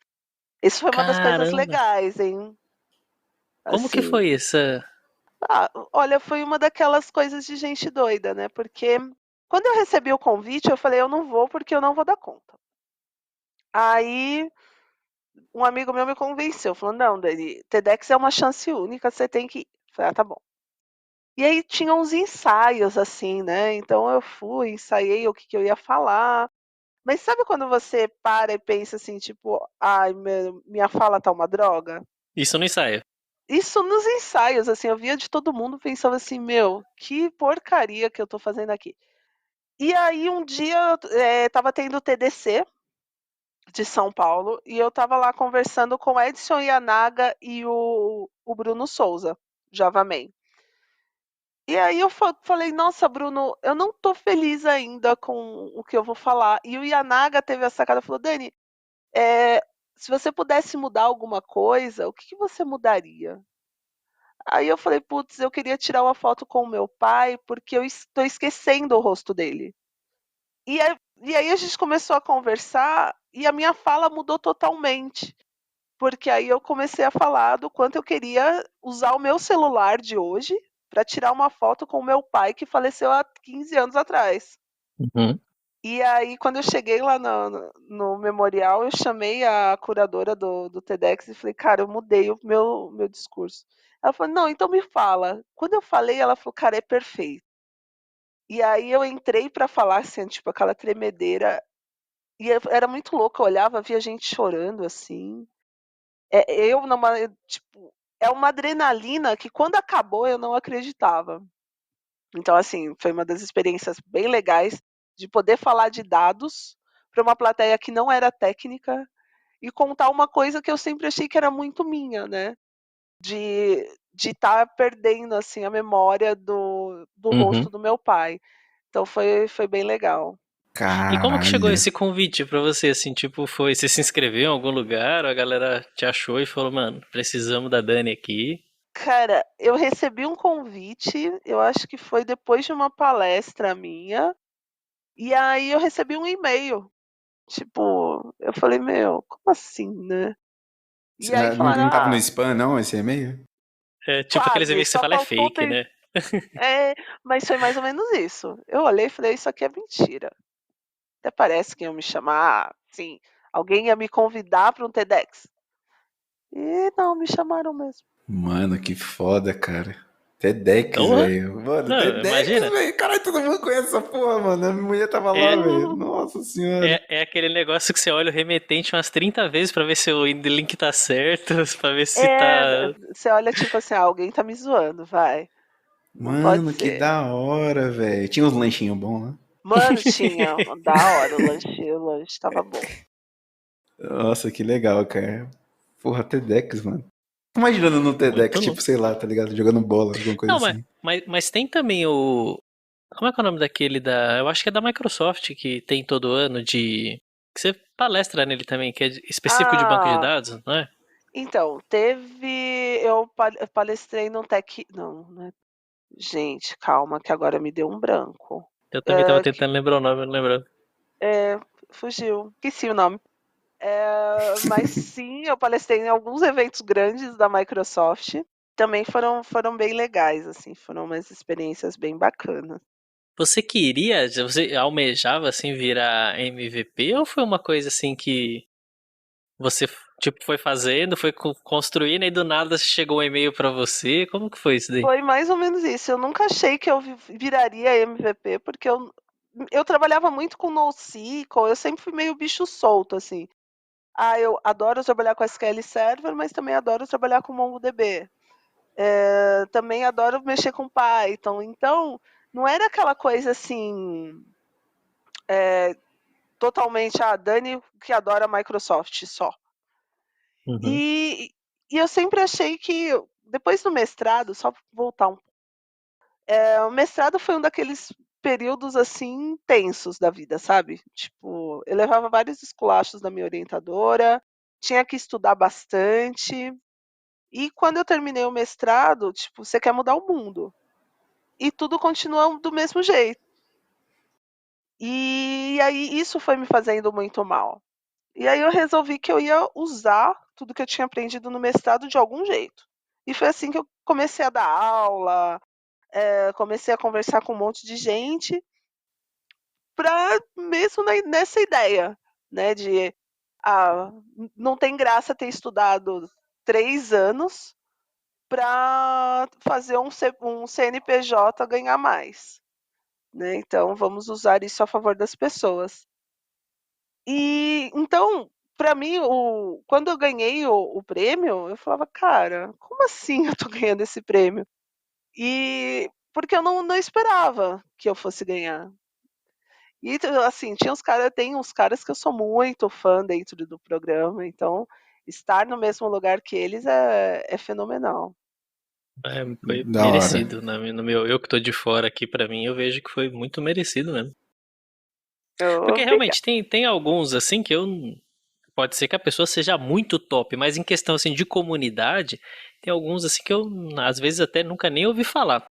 Speaker 5: Isso foi uma das coisas
Speaker 4: Caramba!
Speaker 5: legais, hein?
Speaker 4: Como que
Speaker 5: Assim,
Speaker 4: foi essa?
Speaker 5: olha, foi uma daquelas coisas de gente doida, né? Porque quando eu recebi o convite, eu falei, eu não vou porque eu não vou dar conta. Aí um amigo meu me convenceu, falou, não, Dani, TEDx é uma chance única, você tem que ir. Eu falei, tá bom. E aí tinha uns ensaios, assim, né? Então eu fui, ensaiei o que eu ia falar. Mas sabe quando você para e pensa assim, tipo, ai, minha fala tá uma droga?
Speaker 4: Isso no ensaio.
Speaker 5: Isso nos ensaios, assim, eu via de todo mundo pensava assim, meu, que porcaria que eu tô fazendo aqui. E aí um dia tava tendo o TDC de São Paulo e eu tava lá conversando com o Edson Yanaga e o Bruno Souza, JavaMan. E aí eu falei, nossa, Bruno, eu não tô feliz ainda com o que eu vou falar. E o Yanaga teve a sacada, falou, Dani, se você pudesse mudar alguma coisa, o que você mudaria? Aí eu falei, putz, eu queria tirar uma foto com o meu pai, porque eu estou esquecendo o rosto dele. E aí a gente começou a conversar e a minha fala mudou totalmente. Porque aí eu comecei a falar do quanto eu queria usar o meu celular de hoje para tirar uma foto com o meu pai que faleceu há 15 anos atrás.
Speaker 4: Uhum.
Speaker 5: E aí, quando eu cheguei lá no memorial, eu chamei a curadora do TEDx e falei, cara, eu mudei o meu discurso. Ela falou, não, então me fala. Quando eu falei, ela falou, cara, é perfeito. E aí eu entrei para falar, assim, tipo, aquela tremedeira. E era muito louco, eu olhava, via gente chorando, assim. Eu numa, tipo, é uma adrenalina que quando acabou eu não acreditava. Então, assim, foi uma das experiências bem legais de poder falar de dados para uma plateia que não era técnica e contar uma coisa que eu sempre achei que era muito minha, né? De estar perdendo assim a memória do
Speaker 4: Uhum.
Speaker 5: rosto do meu pai. Então foi bem legal.
Speaker 4: E como que chegou
Speaker 1: Caralho.
Speaker 4: esse convite pra você, assim, tipo, você se inscreveu em algum lugar, ou a galera te achou e falou, mano, precisamos da Dani aqui.
Speaker 5: Cara, eu recebi um convite, eu acho que foi depois de uma palestra minha, e aí eu recebi um e-mail. Tipo, eu falei, meu, como assim, né? E aí falaram,
Speaker 1: Não tava no spam, não, esse e-mail?
Speaker 4: É tipo aqueles
Speaker 5: quase,
Speaker 4: e-mails que você
Speaker 5: só
Speaker 4: fala é
Speaker 5: faltou
Speaker 4: fake,
Speaker 5: ter.
Speaker 4: né?
Speaker 5: Mas foi mais ou menos isso. Eu olhei e falei, isso aqui é mentira. Até parece que iam me chamar, assim, alguém ia me convidar para um TEDx. E não, me chamaram mesmo.
Speaker 1: Mano, que foda, cara. TEDx,
Speaker 4: Porra!
Speaker 1: velho. Mano,
Speaker 4: Não,
Speaker 1: TEDx,
Speaker 4: imagina.
Speaker 1: velho. Caralho, todo mundo conhece essa porra, mano. A minha mulher tava lá,
Speaker 4: É,
Speaker 1: velho. Nossa senhora.
Speaker 4: é aquele negócio que você olha o remetente umas 30 vezes pra ver se o link tá certo, pra ver se tá.
Speaker 5: Você olha tipo assim, alguém tá me zoando, vai. Não pode
Speaker 1: Mano, que
Speaker 5: ser.
Speaker 1: da hora, velho. Tinha uns lanchinhos bons lá.
Speaker 5: Mano, tinha, da hora, o lanche tava bom.
Speaker 1: Nossa, que legal, cara. Porra, TEDx, mano. Tô imaginando no TEDx,
Speaker 4: Muito
Speaker 1: tipo,
Speaker 4: louco.
Speaker 1: sei lá, tá ligado? Jogando bola, alguma coisa
Speaker 4: Não,
Speaker 1: assim.
Speaker 4: mas tem também o. Como é que é o nome daquele da. Eu acho que é da Microsoft que tem todo ano de. Que você palestra nele também, que é específico de banco de
Speaker 5: Ah,
Speaker 4: dados, não é?
Speaker 5: então, eu palestrei no Tech. Não, né? Gente, calma, que agora me deu um branco.
Speaker 4: Eu também tava
Speaker 5: É,
Speaker 4: tentando lembrar o nome, não lembrando.
Speaker 5: fugiu, esqueci o nome. Mas sim, eu palestrei em alguns eventos grandes da Microsoft. Também foram bem legais, assim, foram umas experiências bem bacanas.
Speaker 4: Você queria, você almejava assim virar MVP ou foi uma coisa assim que você tipo foi fazendo, foi construindo e do nada chegou um e-mail pra você? Como que foi isso daí?
Speaker 5: Foi mais ou menos isso. Eu nunca achei que eu viraria MVP, porque eu trabalhava muito com NoSQL, eu sempre fui meio bicho solto, assim. Eu adoro trabalhar com SQL Server, mas também adoro trabalhar com MongoDB. Também adoro mexer com Python. Então, não era aquela coisa assim, totalmente, Dani que adora Microsoft só.
Speaker 4: Uhum.
Speaker 5: E, e eu sempre achei que, depois do mestrado, só voltar o mestrado foi um daqueles períodos assim tensos da vida, sabe? Tipo, eu levava vários esculachos da minha orientadora, tinha que estudar bastante. E quando eu terminei o mestrado, tipo, você quer mudar o mundo. E tudo continua do mesmo jeito. E aí isso foi me fazendo muito mal. E aí eu resolvi que eu ia usar tudo que eu tinha aprendido no mestrado de algum jeito. E foi assim que eu comecei a dar aula, comecei a conversar com um monte de gente, para mesmo nessa ideia, né, de não tem graça ter estudado 3 anos para fazer um CNPJ ganhar mais, né? Então vamos usar isso a favor das pessoas. E então, para mim, quando eu ganhei o prêmio, eu falava, cara, como assim eu tô ganhando esse prêmio? E porque eu não esperava que eu fosse ganhar. E assim, tem uns caras que eu sou muito fã dentro do programa, então estar no mesmo lugar que eles é fenomenal.
Speaker 4: Foi
Speaker 1: Da hora.
Speaker 4: merecido, no meu, eu que tô de fora aqui, pra mim, eu vejo que foi muito merecido mesmo. Porque
Speaker 5: Obrigada.
Speaker 4: realmente tem alguns assim que eu pode ser que a pessoa seja muito top, mas em questão assim de comunidade, tem alguns assim que eu às vezes até nunca nem ouvi falar.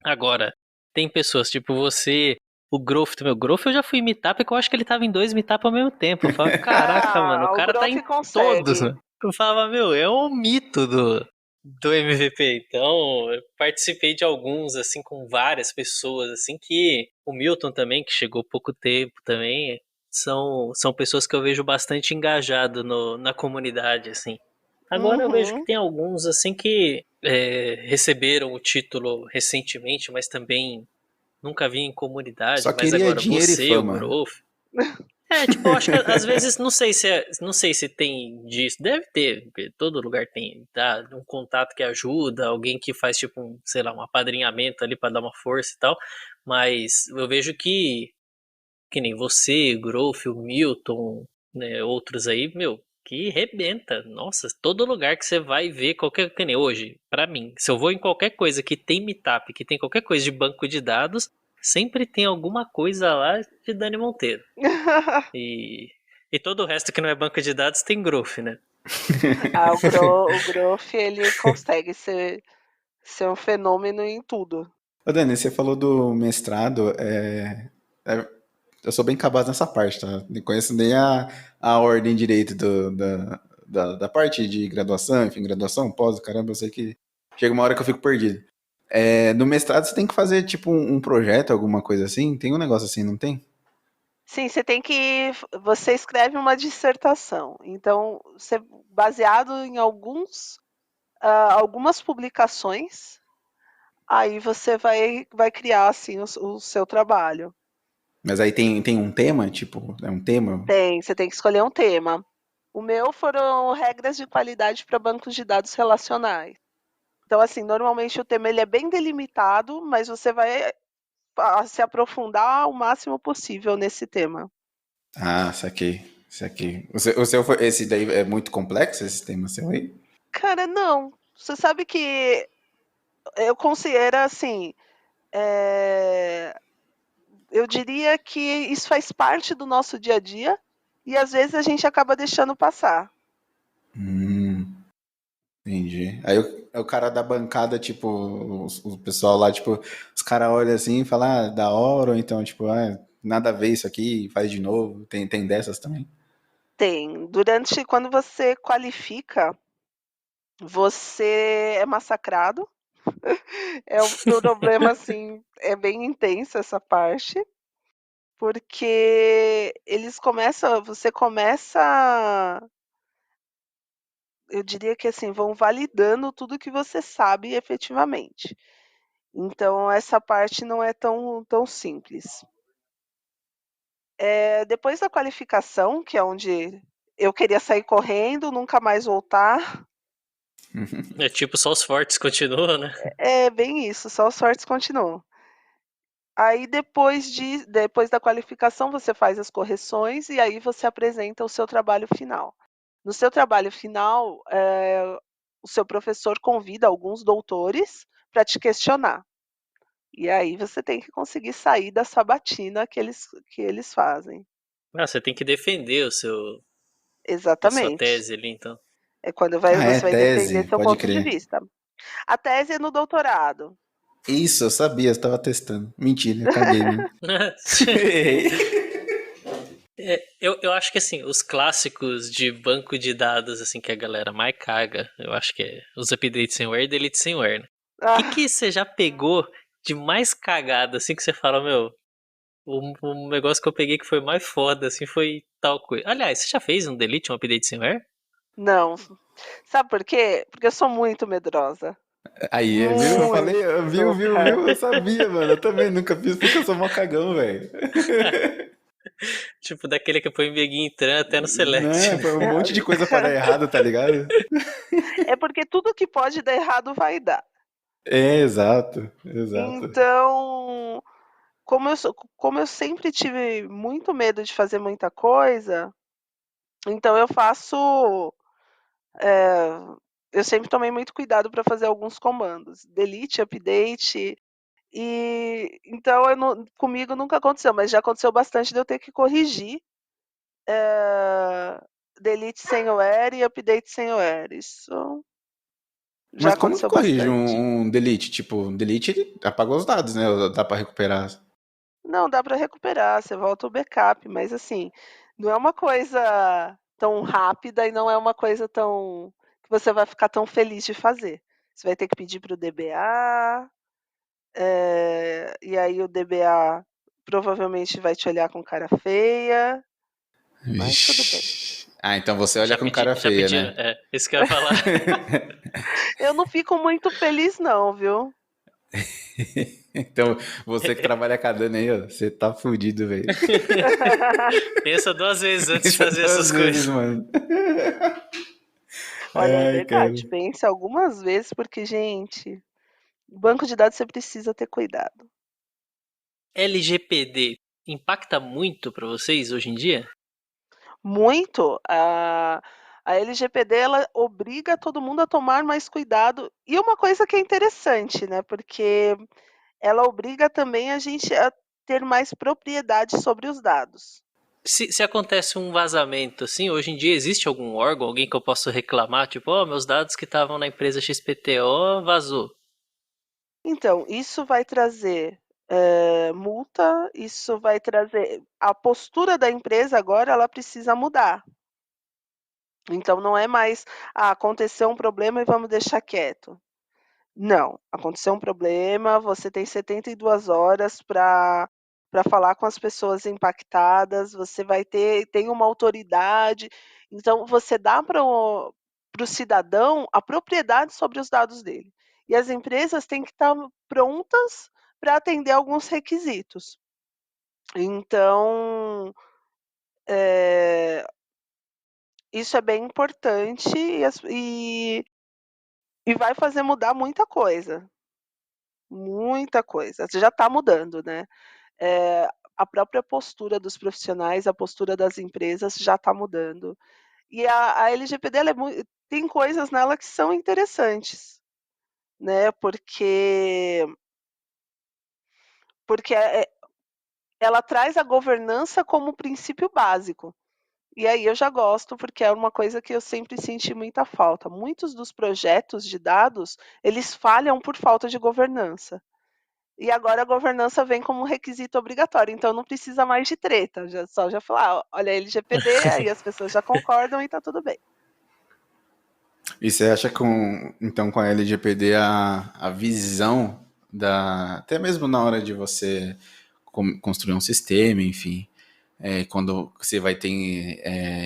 Speaker 4: Agora, tem pessoas tipo você, o Growth eu já fui em meetup que eu acho que ele tava em 2 meetup ao mesmo tempo. Eu falava, caraca, mano, o
Speaker 5: O
Speaker 4: cara tá
Speaker 5: Growth
Speaker 4: em todos,
Speaker 5: consegue.
Speaker 4: mano. Eu falava, meu, é um mito do MVP. Então, eu participei de alguns, assim, com várias pessoas, assim, que o Milton também, que chegou há pouco tempo também, são pessoas que eu vejo bastante engajado na comunidade, assim. Agora eu vejo que
Speaker 5: Uhum.
Speaker 4: tem alguns, assim, que receberam o título recentemente, mas também nunca vi em
Speaker 1: Só
Speaker 4: comunidade, mas
Speaker 1: queria
Speaker 4: agora
Speaker 1: dinheiro e
Speaker 4: você, o
Speaker 1: fama.
Speaker 4: Growth, tipo, eu acho que às vezes, não sei se não sei se tem disso, deve ter, porque todo lugar tem, tá? Um contato que ajuda, alguém que faz tipo sei lá, um apadrinhamento ali pra dar uma força e tal, mas eu vejo que nem você, Growth, o Milton, né, outros aí, meu, que rebenta. Nossa, todo lugar que você vai ver qualquer, que nem hoje, pra mim, se eu vou em qualquer coisa que tem meetup, que tem qualquer coisa de banco de dados, sempre tem alguma coisa lá de Dani Monteiro. E, e todo o resto que não é banco de dados tem growth, né?
Speaker 5: O Growth, ele consegue ser um fenômeno em tudo.
Speaker 1: Ô, Dani, você falou do mestrado. Eu sou bem cabaz nessa parte, tá? Não conheço nem a ordem direito da parte de graduação, enfim, graduação, pós, caramba, eu sei que chega uma hora que eu fico perdido. No mestrado você tem que fazer, tipo, um projeto, alguma coisa assim? Tem um negócio assim, não tem?
Speaker 5: Sim, você escreve uma dissertação. Então, baseado em algumas publicações, aí você vai criar assim o seu trabalho.
Speaker 1: Mas aí tem um tema, tipo, é um tema?
Speaker 5: Você tem que escolher um tema. O meu foram regras de qualidade para bancos de dados relacionais. Então, assim, normalmente o tema ele é bem delimitado, mas você vai se aprofundar o máximo possível nesse tema.
Speaker 1: Ah, saquei, saquei. Esse daí é muito complexo, esse tema seu aí?
Speaker 5: Cara, não. Você sabe que eu considero assim, é, eu diria que isso faz parte do nosso dia a dia e às vezes a gente acaba deixando passar.
Speaker 1: Entendi. Aí o cara da bancada, tipo, o pessoal lá, tipo, os caras olham assim e falam, da hora, ou então, tipo, nada a ver isso aqui, faz de novo. Tem dessas também.
Speaker 5: Tem. Quando você qualifica, você é massacrado É um problema, assim, é bem intenso essa parte, porque você começa, eu diria que assim, vão validando tudo que você sabe efetivamente. Então essa parte não é tão simples. Depois da qualificação, que é onde eu queria sair correndo, nunca mais voltar,
Speaker 4: É tipo, só os fortes continuam, né?
Speaker 5: é bem isso, só os fortes continuam. Aí depois da qualificação você faz as correções e aí você apresenta o seu trabalho final. No seu trabalho final, o seu professor convida alguns doutores para te questionar. E aí você tem que conseguir sair da sabatina que eles fazem.
Speaker 4: Ah, você tem que defender a sua
Speaker 5: Exatamente.
Speaker 4: tese ali, então.
Speaker 5: É quando
Speaker 1: Ah, é
Speaker 5: você vai defender
Speaker 1: tese,
Speaker 5: seu
Speaker 1: pode
Speaker 5: ponto de
Speaker 1: crer.
Speaker 5: vista. A tese é no doutorado.
Speaker 1: Isso, eu sabia, eu tava testando. Mentira, eu caguei mesmo.
Speaker 4: Eu acho que assim, os clássicos de banco de dados assim que a galera mais caga, eu acho que é os updates sem where e delete sem where, né? O que
Speaker 5: Ah,
Speaker 4: que você já pegou de mais cagada assim que você fala, meu, o negócio que eu peguei que foi mais foda assim foi tal coisa. Aliás, você já fez um delete, um update sem where?
Speaker 5: não. Sabe por quê? Porque eu sou muito medrosa.
Speaker 1: Aí, viu? Eu falei,
Speaker 5: Muito,
Speaker 1: viu?
Speaker 5: cara.
Speaker 1: Eu sabia, mano. Eu também nunca fiz porque eu sou mó cagão, velho.
Speaker 4: Tipo, daquele que põe Big Entran até no Select,
Speaker 1: Né?
Speaker 4: né?
Speaker 1: Foi um monte de coisa pra dar errado, tá ligado?
Speaker 5: É porque tudo que pode dar errado vai dar.
Speaker 1: É, exato, exato.
Speaker 5: Então, como eu sempre tive muito medo de fazer muita coisa, então eh, eu sempre tomei muito cuidado para fazer alguns comandos, delete, update, e então comigo nunca aconteceu, mas já aconteceu bastante de eu ter que corrigir, delete sem where e update sem where. Isso já
Speaker 1: Mas como que
Speaker 5: aconteceu
Speaker 1: corrige
Speaker 5: bastante.
Speaker 1: um delete? Tipo, um delete ele apagou os dados, né? Dá pra recuperar.
Speaker 5: Não, dá para recuperar, você volta o backup, mas assim, não é uma coisa tão rápida e não é uma coisa tão que você vai ficar tão feliz de fazer. Você vai ter que pedir para o DBA, e aí o DBA provavelmente vai te olhar com cara feia, mas tudo bem.
Speaker 1: Vixe. Ah, então você olha com cara
Speaker 4: Já
Speaker 1: feia,
Speaker 4: pediram,
Speaker 1: né?
Speaker 4: isso que eu ia falar.
Speaker 5: Eu não fico muito feliz não, viu.
Speaker 1: Então, você que trabalha com a Dani aí, ó, você tá fudido, velho.
Speaker 4: Pensa duas vezes antes de
Speaker 1: Pensa
Speaker 4: fazer
Speaker 1: duas
Speaker 4: essas
Speaker 1: vezes,
Speaker 4: coisas.
Speaker 1: mano.
Speaker 5: Olha, é
Speaker 1: Ai, cara.
Speaker 5: verdade, pense algumas vezes, porque gente, banco de dados você precisa ter cuidado.
Speaker 4: LGPD impacta muito para vocês hoje em dia?
Speaker 5: Muito. A LGPD ela obriga todo mundo a tomar mais cuidado. E uma coisa que é interessante, né, porque ela obriga também a gente a ter mais propriedade sobre os dados.
Speaker 4: Se acontece um vazamento assim, hoje em dia existe algum órgão, alguém que eu possa reclamar, tipo, ó, meus dados que estavam na empresa XPTO vazou.
Speaker 5: Então, isso vai trazer, multa, isso vai trazer a postura da empresa agora ela precisa mudar. Então não é mais: "Ah, aconteceu um problema e vamos deixar quieto". Não, aconteceu um problema, você tem 72 horas para falar com as pessoas impactadas, você tem uma autoridade, então você dá para o cidadão a propriedade sobre os dados dele. E as empresas têm que estar prontas para atender alguns requisitos. Então, eh, isso é bem importante e vai fazer mudar muita coisa. Muita coisa. Já está mudando, né. A própria postura dos profissionais, a postura das empresas já está mudando. E a LGPD ela tem coisas nela que são interessantes, né, porque, ela traz a governança como princípio básico. E aí eu já gosto, porque é uma coisa que eu sempre senti muita falta. Muitos dos projetos de dados, eles falham por falta de governança. E agora a governança vem como um requisito obrigatório, então não precisa mais de treta, já falar: "Olha, LGPD", aí as pessoas já concordam e tá tudo bem.
Speaker 1: E você acha então com a LGPD a visão até mesmo na hora de você construir um sistema, enfim, quando você vai ter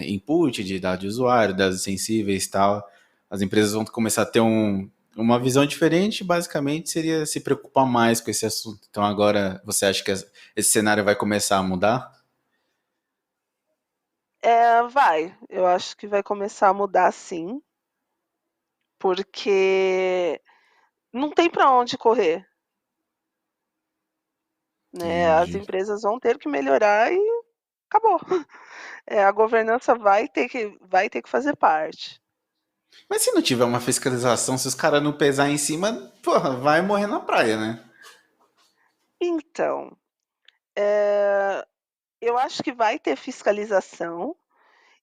Speaker 1: input de dados de usuário, dados sensíveis e tal, as empresas vão começar a ter uma visão diferente, basicamente seria se preocupar mais com esse assunto. Então agora você acha que esse cenário vai começar a mudar?
Speaker 5: Vai, eu acho que vai começar a mudar sim, porque não tem para onde correr, né? As
Speaker 1: Entendi.
Speaker 5: empresas vão ter que melhorar e acabou. A governança vai ter que fazer parte.
Speaker 1: Mas se não tiver uma fiscalização, se os caras não pesar em cima, porra, vai morrer na praia, né?
Speaker 5: Então, eu acho que vai ter fiscalização,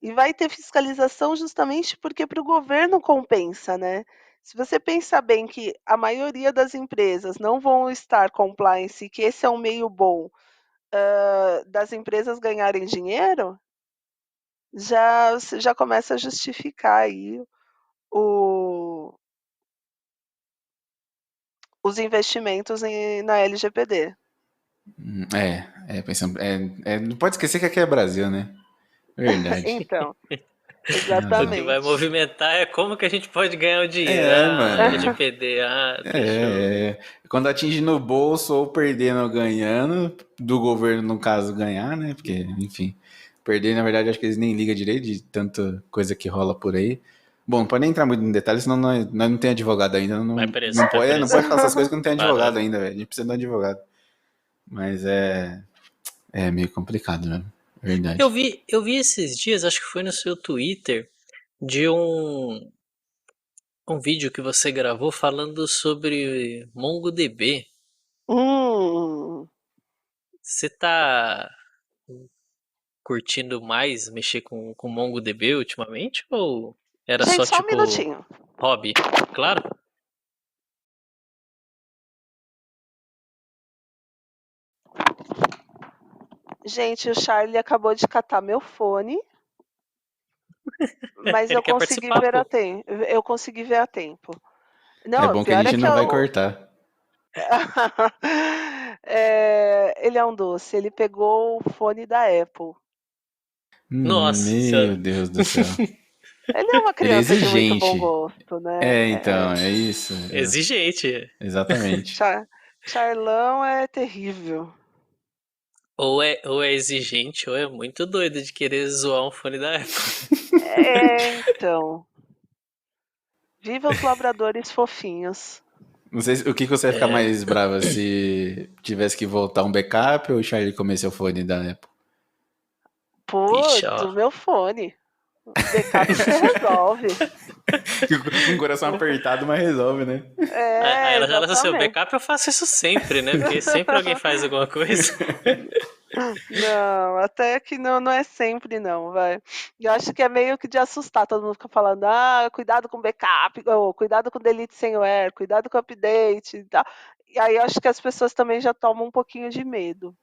Speaker 5: e vai ter fiscalização justamente porque para o governo compensa, né? Se você pensar bem que a maioria das empresas não vão estar compliance, e que esse é um meio bom das empresas ganharem dinheiro, você já começa a justificar aí o- os investimentos na LGPD.
Speaker 1: Pensando, não pode esquecer que aqui é Brasil, né? Verdade.
Speaker 5: Então,
Speaker 4: O que vai
Speaker 5: exatamente.
Speaker 4: movimentar é como que a gente pode ganhar o dinheiro.
Speaker 1: Mano.
Speaker 4: LGPD, fechou.
Speaker 1: Quando atinge no bolso ou perdendo ou ganhando, do governo, no caso, ganhar, né? Porque, enfim, perder, na verdade, acho que eles nem ligam direito de tanta coisa que rola por aí. Bom, não pode nem entrar muito em detalhes, senão nós não temos advogado ainda.
Speaker 4: Vai
Speaker 1: Não,
Speaker 4: preso,
Speaker 1: não
Speaker 4: vai
Speaker 1: pode, não
Speaker 4: preso.
Speaker 1: pode falar essas coisas que não tem
Speaker 4: Parou.
Speaker 1: advogado ainda, velho. A gente precisa de um advogado. Mas é meio complicado, né?
Speaker 4: Eu
Speaker 1: Verdade.
Speaker 4: vi, eu vi esses dias, acho que foi no seu Twitter, de um vídeo que você gravou falando sobre MongoDB.
Speaker 5: Hum.
Speaker 4: Você tá curtindo mais mexer com MongoDB ultimamente? Ou era só
Speaker 5: Gente, só um
Speaker 4: tipo
Speaker 5: minutinho.
Speaker 4: hobby? Claro.
Speaker 5: Gente, o Charlie acabou de catar meu fone, mas
Speaker 4: Ele
Speaker 5: eu
Speaker 4: quer
Speaker 5: consegui
Speaker 4: participar,
Speaker 5: ver a
Speaker 4: pô.
Speaker 5: tempo. Eu consegui ver a tempo.
Speaker 1: É
Speaker 5: Não, o
Speaker 1: bom que a
Speaker 5: pior é
Speaker 1: gente
Speaker 5: que
Speaker 1: não vai
Speaker 5: eu.
Speaker 1: cortar.
Speaker 5: Ele é um doce. Ele pegou o fone da Apple.
Speaker 4: Nossa
Speaker 1: Meu
Speaker 4: senhora.
Speaker 1: Deus do céu.
Speaker 5: Ele é uma
Speaker 1: Ele é
Speaker 5: criança de muito bom
Speaker 1: exigente.
Speaker 5: gosto, né?
Speaker 1: Então, é isso.
Speaker 4: Exigente.
Speaker 1: Exatamente.
Speaker 5: Charlão é terrível.
Speaker 4: Ou é exigente, ou é muito doido de querer zoar um fone da Apple.
Speaker 5: Então. Viva os labradores fofinhos.
Speaker 1: Não sei o que você vai ficar
Speaker 4: É.
Speaker 1: mais brava se tivesse que voltar um backup ou o Charlie comer seu fone da Apple.
Speaker 5: Pô,
Speaker 4: Ixi, ó.
Speaker 5: do meu fone. Backup você resolve.
Speaker 1: Com o coração apertado, mas resolve, né?
Speaker 4: Aí ela já lança assim, o
Speaker 5: Exatamente.
Speaker 4: backup eu faço isso sempre, né? Porque sempre alguém faz alguma coisa.
Speaker 5: Não, até que não é sempre não, vai. Eu acho que é meio que de assustar, todo mundo fica falando, cuidado com backup, ou cuidado com delete semware, cuidado com update e tal. E aí eu acho que as pessoas também já tomam um pouquinho de medo.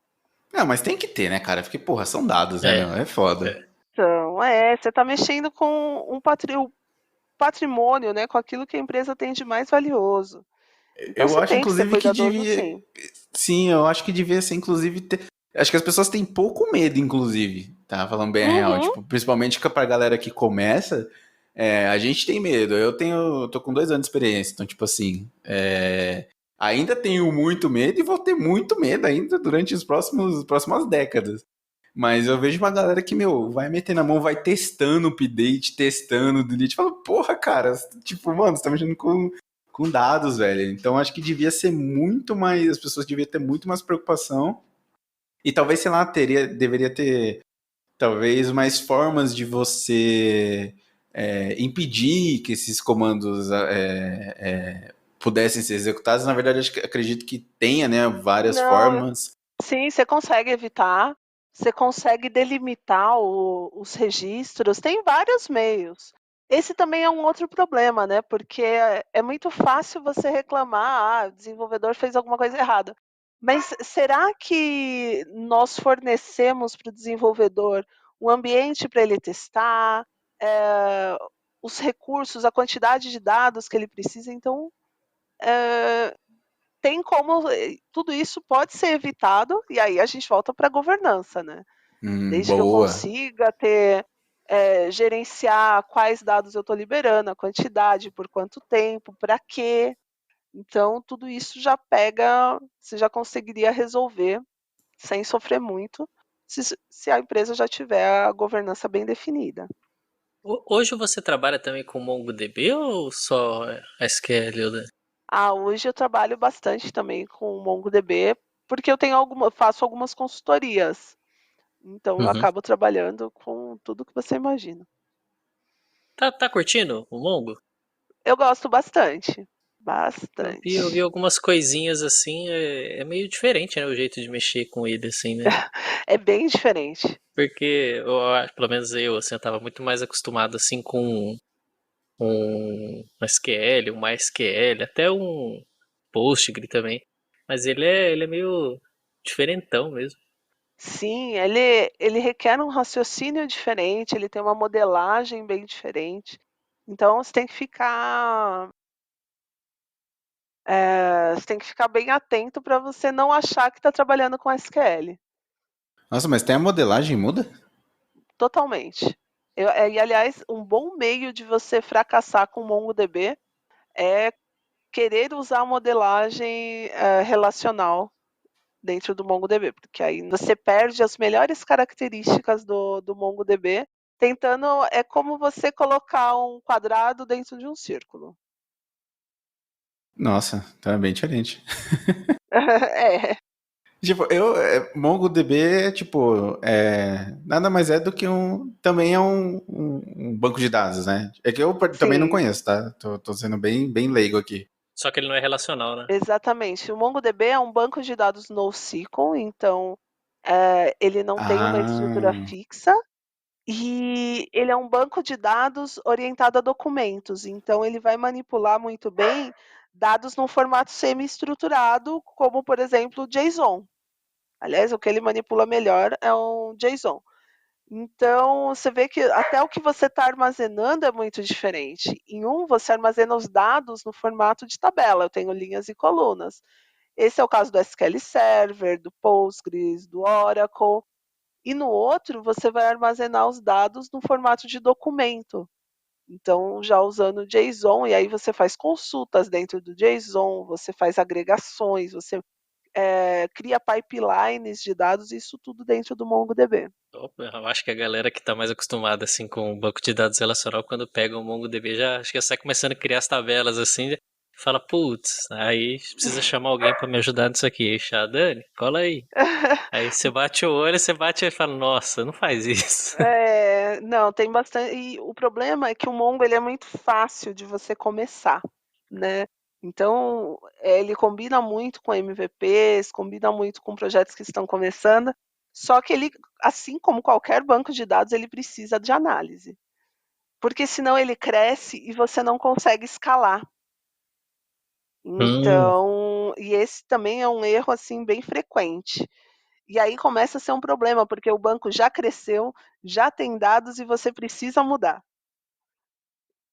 Speaker 1: Não, mas tem que ter, né, cara? Porque, porra, são dados, né,
Speaker 4: É,
Speaker 1: meu? É foda.
Speaker 4: é.
Speaker 5: Então, você está mexendo com o patrimônio, né, com aquilo que a empresa tem de mais valioso. Então
Speaker 1: Eu
Speaker 5: você
Speaker 1: acho,
Speaker 5: tem que ser
Speaker 1: inclusive, que
Speaker 5: cuidadoso,
Speaker 1: devia.
Speaker 5: sim.
Speaker 1: Sim, eu acho que devia ser, inclusive. Acho que as pessoas têm pouco medo, inclusive. Tá falando bem a real.
Speaker 5: Uhum.
Speaker 1: Tipo, principalmente pra galera que começa. A gente tem medo. Tô com 2 anos de experiência. Então, tipo assim. Ainda tenho muito medo e vou ter muito medo ainda durante as próximas décadas. Mas eu vejo uma galera que, meu, vai metendo a mão, vai testando o update, testando o delete. Fala, porra, cara, tipo, mano, você tá mexendo com dados, velho. Então acho que devia ser muito mais. As pessoas deviam ter muito mais preocupação. E talvez, sei lá, deveria ter talvez mais formas de você impedir que esses comandos pudessem ser executados. Na verdade, acredito que tenha, né, várias
Speaker 5: Não,
Speaker 1: formas.
Speaker 5: sim, você consegue evitar, você consegue delimitar os registros, tem vários meios. Esse também é um outro problema, né? Porque é muito fácil você reclamar, o desenvolvedor fez alguma coisa errada. Mas será que nós fornecemos para o desenvolvedor um ambiente para ele testar? os recursos, a quantidade de dados que ele precisa. Então, tem como, tudo isso pode ser evitado, e aí a gente volta para a governança, né? Desde que eu
Speaker 1: Boa.
Speaker 5: consiga gerenciar quais dados eu estou liberando, a quantidade, por quanto tempo, para quê. Então, tudo isso já pega, você já conseguiria resolver sem sofrer muito, se a empresa já tiver a governança bem definida.
Speaker 4: Hoje você trabalha também com MongoDB ou só SQL, Hilda?
Speaker 5: Hoje eu trabalho bastante também com o MongoDB, porque eu faço algumas consultorias. Então, eu
Speaker 4: Uhum.
Speaker 5: acabo trabalhando com tudo que você imagina.
Speaker 4: Tá curtindo o Mongo?
Speaker 5: Eu gosto bastante.
Speaker 4: Eu vi
Speaker 5: Bastante.
Speaker 4: algumas coisinhas assim, é meio diferente, né, o jeito de mexer com ele, assim, né?
Speaker 5: É bem diferente.
Speaker 4: Porque, pelo menos eu, assim, eu tava muito mais acostumado, assim, com um SQL, um MySQL, até um Postgre também. Mas ele é meio diferentão mesmo.
Speaker 5: Sim, ele requer um raciocínio diferente, ele tem uma modelagem bem diferente. Então, você tem que ficar bem atento para você não achar que está trabalhando com SQL.
Speaker 1: Nossa, mas tem a modelagem muda?
Speaker 5: Totalmente. E, aliás, um bom meio de você fracassar com o MongoDB é querer usar a modelagem relacional dentro do MongoDB, porque aí você perde as melhores características do MongoDB tentando. É como você colocar um quadrado dentro de um círculo.
Speaker 1: Nossa, tá bem diferente.
Speaker 5: É,
Speaker 1: Tipo, MongoDB é tipo, nada mais é do que também é um banco de dados, né? É que eu também não
Speaker 5: sim,
Speaker 1: conheço, tá? Tô sendo bem leigo aqui.
Speaker 4: Só que ele não é relacional, né?
Speaker 5: exatamente. O MongoDB é um banco de dados NoSQL, então ele não tem uma estrutura
Speaker 1: Ah,
Speaker 5: fixa. E ele é um banco de dados orientado a documentos, então ele vai manipular muito bem dados num formato semi-estruturado, como, por exemplo, o JSON. Aliás, o que ele manipula melhor é um JSON. Então, você vê que até o que você está armazenando é muito diferente. Em um, você armazena os dados no formato de tabela, eu tenho linhas e colunas. Esse é o caso do SQL Server, do Postgres, do Oracle. E no outro, você vai armazenar os dados no formato de documento. Então, já usando o JSON, e aí você faz consultas dentro do JSON, você faz agregações, você cria pipelines de dados, isso tudo dentro do MongoDB.
Speaker 4: Opa, eu acho que a galera que tá mais acostumada, assim, com o banco de dados relacional, quando pega o MongoDB, acho que já sai começando a criar as tabelas, assim, fala, putz, aí precisa chamar alguém pra me ajudar nisso aqui. Aí, Dani, cola aí. Aí você bate o olho, você bate e fala, nossa, não faz isso.
Speaker 5: Não, tem bastante. E o problema é que o Mongo ele é muito fácil de você começar, né? Então, ele combina muito com MVPs, combina muito com projetos que estão começando, só que ele, assim como qualquer banco de dados, ele precisa de análise, porque senão ele cresce e você não consegue escalar.
Speaker 4: Hum,
Speaker 5: Então, e esse também é um erro assim bem frequente. E aí começa a ser um problema, porque o banco já cresceu, já tem dados e você precisa mudar.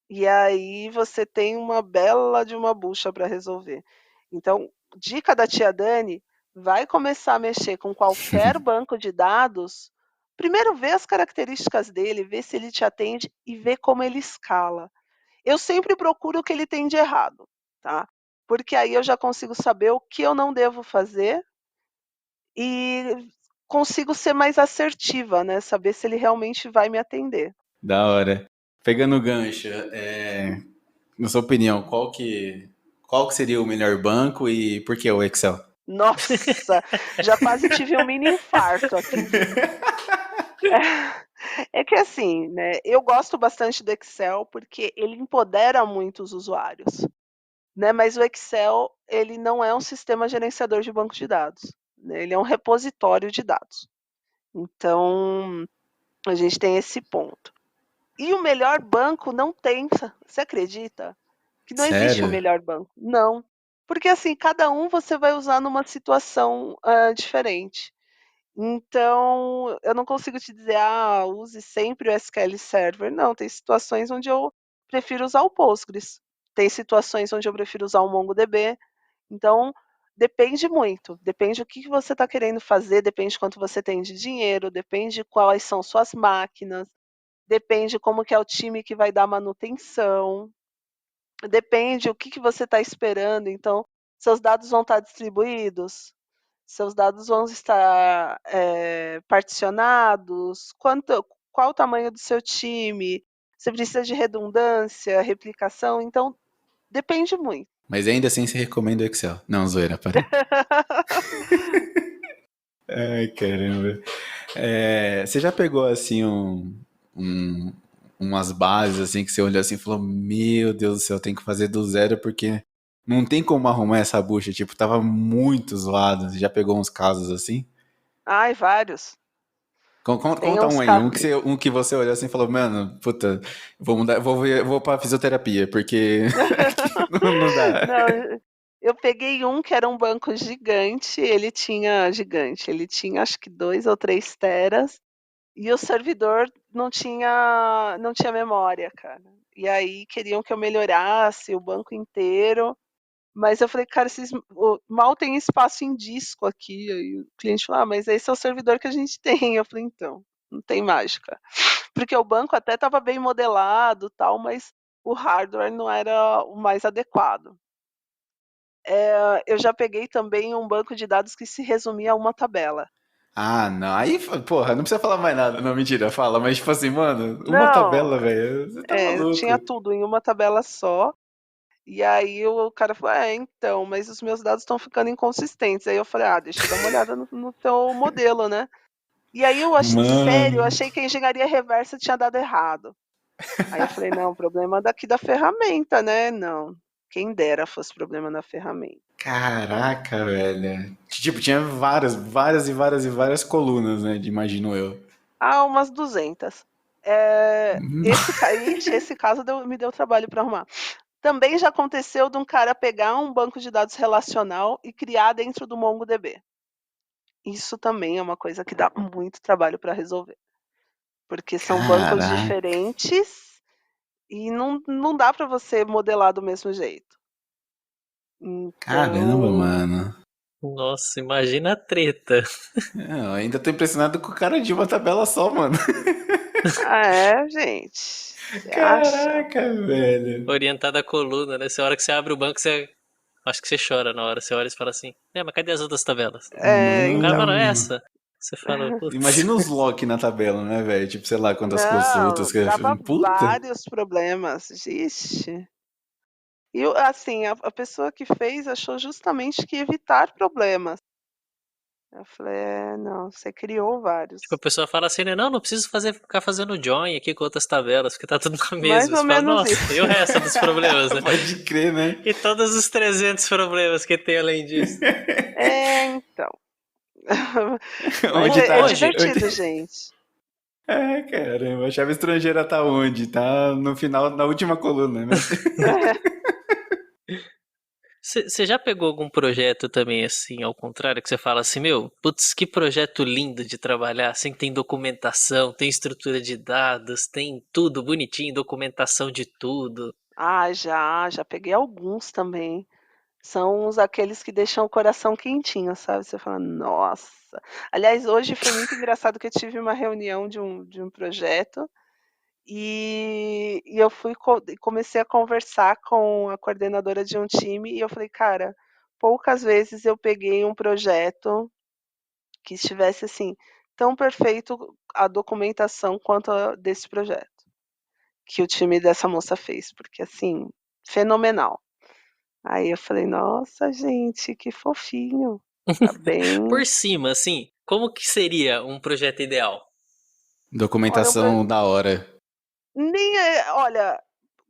Speaker 5: E aí você tem uma bela de uma bucha para resolver. Então, dica da tia Dani, vai começar a mexer com qualquer banco de dados, primeiro vê as características dele, vê se ele te atende e vê como ele escala. Eu sempre procuro o que ele tem de errado, tá? Porque aí eu já consigo saber o que eu não devo fazer e consigo ser mais assertiva, né? Saber se ele realmente vai me atender.
Speaker 1: da hora. Pegando o gancho, na sua opinião, qual que seria o melhor banco e por que o Excel?
Speaker 5: Nossa, já quase tive um mini infarto aqui. É que assim, né? Eu gosto bastante do Excel porque ele empodera muito os usuários, né? Mas o Excel ele não é um sistema gerenciador de banco de dados, né? Ele é um repositório de dados. Então a gente tem esse ponto. E o melhor banco não tem, você acredita? Que não existe o
Speaker 1: Sério?
Speaker 5: melhor banco. Não. Porque assim, cada um você vai usar numa situação diferente. Então, eu não consigo te dizer, use sempre o SQL Server. Não, tem situações onde eu prefiro usar o Postgres. Tem situações onde eu prefiro usar o MongoDB. Então, depende muito. Depende do que você está querendo fazer, depende de quanto você tem de dinheiro, depende de quais são suas máquinas, depende como que é o time que vai dar manutenção, depende o que você está esperando. Então, seus dados vão estar distribuídos, seus dados vão estar particionados, qual o tamanho do seu time, você precisa de redundância, replicação, então depende muito.
Speaker 1: Mas ainda assim você recomenda o Excel. Não, zoeira, parei. Ai, caramba. Você já pegou assim umas bases assim que você olhou assim e falou, meu Deus do céu, tem que fazer do zero porque não tem como arrumar essa bucha, tipo, tava muito zoado. Você já pegou uns casos assim?
Speaker 5: Ai, vários. Tem
Speaker 1: Conta
Speaker 5: uns
Speaker 1: um aí,
Speaker 5: casos.
Speaker 1: um que você olhou assim e falou, mano, puta, vou mudar, vou pra fisioterapia, porque não dá.
Speaker 5: Não, eu peguei um que era um banco gigante, ele tinha acho que 2 ou 3 teras, e o servidor não tinha memória, cara. E aí queriam que eu melhorasse o banco inteiro, mas eu falei: "Cara, mal tem espaço em disco aqui". Aí o cliente falou: "Ah, mas esse é o servidor que a gente tem". Eu falei: "Então, não tem mágica". Porque o banco até estava bem modelado, tal, mas o hardware não era o mais adequado. Eu já peguei também um banco de dados que se resumia a uma tabela.
Speaker 1: Ah, não. Aí, porra, não precisa falar mais nada. Não, mentira, fala. Mas, tipo assim, mano, uma
Speaker 5: Não,
Speaker 1: tabela, velho. Você tá
Speaker 5: tinha
Speaker 1: maluco.
Speaker 5: tudo em uma tabela só. E aí o cara falou: então, mas os meus dados estão ficando inconsistentes". Aí eu falei: "Ah, deixa eu dar uma olhada no teu modelo, né". E aí sério, eu
Speaker 1: Mano.
Speaker 5: achei que a engenharia reversa tinha dado errado. Aí eu falei: "Não, problema daqui da ferramenta, né". Não, quem dera fosse problema na ferramenta.
Speaker 1: Caraca, velho. Tipo, tinha várias colunas, né? Imagino eu.
Speaker 5: Ah, umas 200. Esse caso me deu trabalho para arrumar. Também já aconteceu de um cara pegar um banco de dados relacional e criar dentro do MongoDB. Isso também é uma coisa que dá muito trabalho para resolver, porque são bancos
Speaker 1: Caraca.
Speaker 5: diferentes e não dá para você modelar do mesmo jeito.
Speaker 1: Caramba,
Speaker 5: Então,
Speaker 1: mano.
Speaker 4: Nossa, imagina a treta.
Speaker 1: Eu ainda tô impressionado com o cara de uma tabela só, mano.
Speaker 5: gente, você acha?
Speaker 1: Caraca, velho.
Speaker 4: Orientada a coluna, né? A hora que você abre o banco, você. Acho que você chora na hora. Você olha e fala assim: mas cadê as outras tabelas? O cara fala, é
Speaker 1: Mano.
Speaker 4: essa. Você fala, putz.
Speaker 1: Imagina os lock na tabela, né, velho? Tipo, sei lá, quantas
Speaker 5: Não,
Speaker 1: consultas que.
Speaker 5: dava
Speaker 1: Puta!
Speaker 5: vários problemas, ixi. E assim, a pessoa que fez achou justamente que evitar problemas. Eu falei: não, você criou
Speaker 4: Tipo, a
Speaker 5: vários".
Speaker 4: pessoa fala assim, né? Não precisa ficar fazendo join aqui com outras tabelas, porque tá tudo na
Speaker 5: Mais
Speaker 4: mesma.
Speaker 5: ou
Speaker 4: Você fala,
Speaker 5: menos
Speaker 4: nossa, e o
Speaker 5: isso.
Speaker 4: resto dos problemas, né?
Speaker 1: Pode crer, né?
Speaker 4: E todos os 300 problemas que tem além disso.
Speaker 5: Então. Mas
Speaker 1: Onde
Speaker 5: é
Speaker 1: tá?
Speaker 4: Hoje,
Speaker 5: divertido, gente.
Speaker 1: Caramba, a chave estrangeira tá onde? Tá no final, na última coluna, né?
Speaker 4: você já pegou algum projeto também, assim, ao contrário, que você fala assim, meu, putz, que projeto lindo de trabalhar, assim, tem documentação, tem estrutura de dados, tem tudo bonitinho, documentação de tudo.
Speaker 5: Ah, já peguei alguns também. São aqueles que deixam o coração quentinho, sabe? Você fala: "Nossa". Aliás, hoje foi muito engraçado que eu tive uma reunião de um projeto, e eu e comecei a conversar com a coordenadora de um time, e eu falei: "Cara, poucas vezes eu peguei um projeto que estivesse, assim, tão perfeito a documentação quanto a desse projeto, que o time dessa moça fez, porque, assim, fenomenal". Aí eu falei: "Nossa, gente, que fofinho". Tá bem.
Speaker 4: Por cima, assim, como que seria um projeto ideal?
Speaker 5: Olha,
Speaker 1: Documentação da hora.
Speaker 5: olha,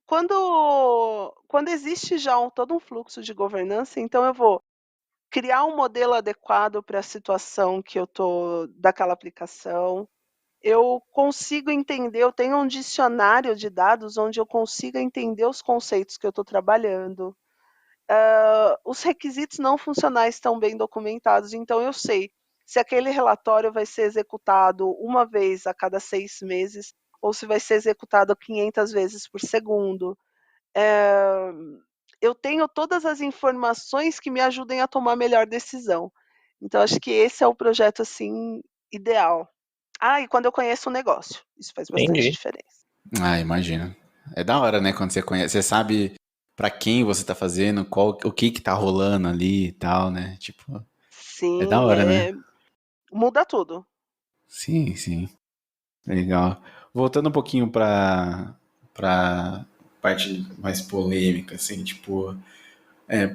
Speaker 5: quando existe já todo um fluxo de governança, então eu vou criar um modelo adequado para a situação que eu tô daquela aplicação. Eu consigo entender, eu tenho um dicionário de dados onde eu consiga entender os conceitos que eu estou trabalhando. Os requisitos não funcionais estão bem documentados, então eu sei se aquele relatório vai ser executado uma vez a cada 6 meses ou se vai ser executado 500 vezes por segundo. Eh, eu tenho todas as informações que me ajudem a tomar a melhor decisão. Então acho que esse é o projeto, assim, ideal. Ah, e quando eu conheço o negócio, isso faz bastante
Speaker 4: Entendi.
Speaker 5: diferença.
Speaker 1: Ah, imagino. É da hora, né? Quando você conhece, você sabe pra quem você tá fazendo, o que que tá rolando ali e tal, né? Tipo, é da
Speaker 5: Sim,
Speaker 1: hora, né?
Speaker 5: muda tudo.
Speaker 1: Sim, sim. Legal. Voltando um pouquinho pra parte mais polêmica, assim, tipo,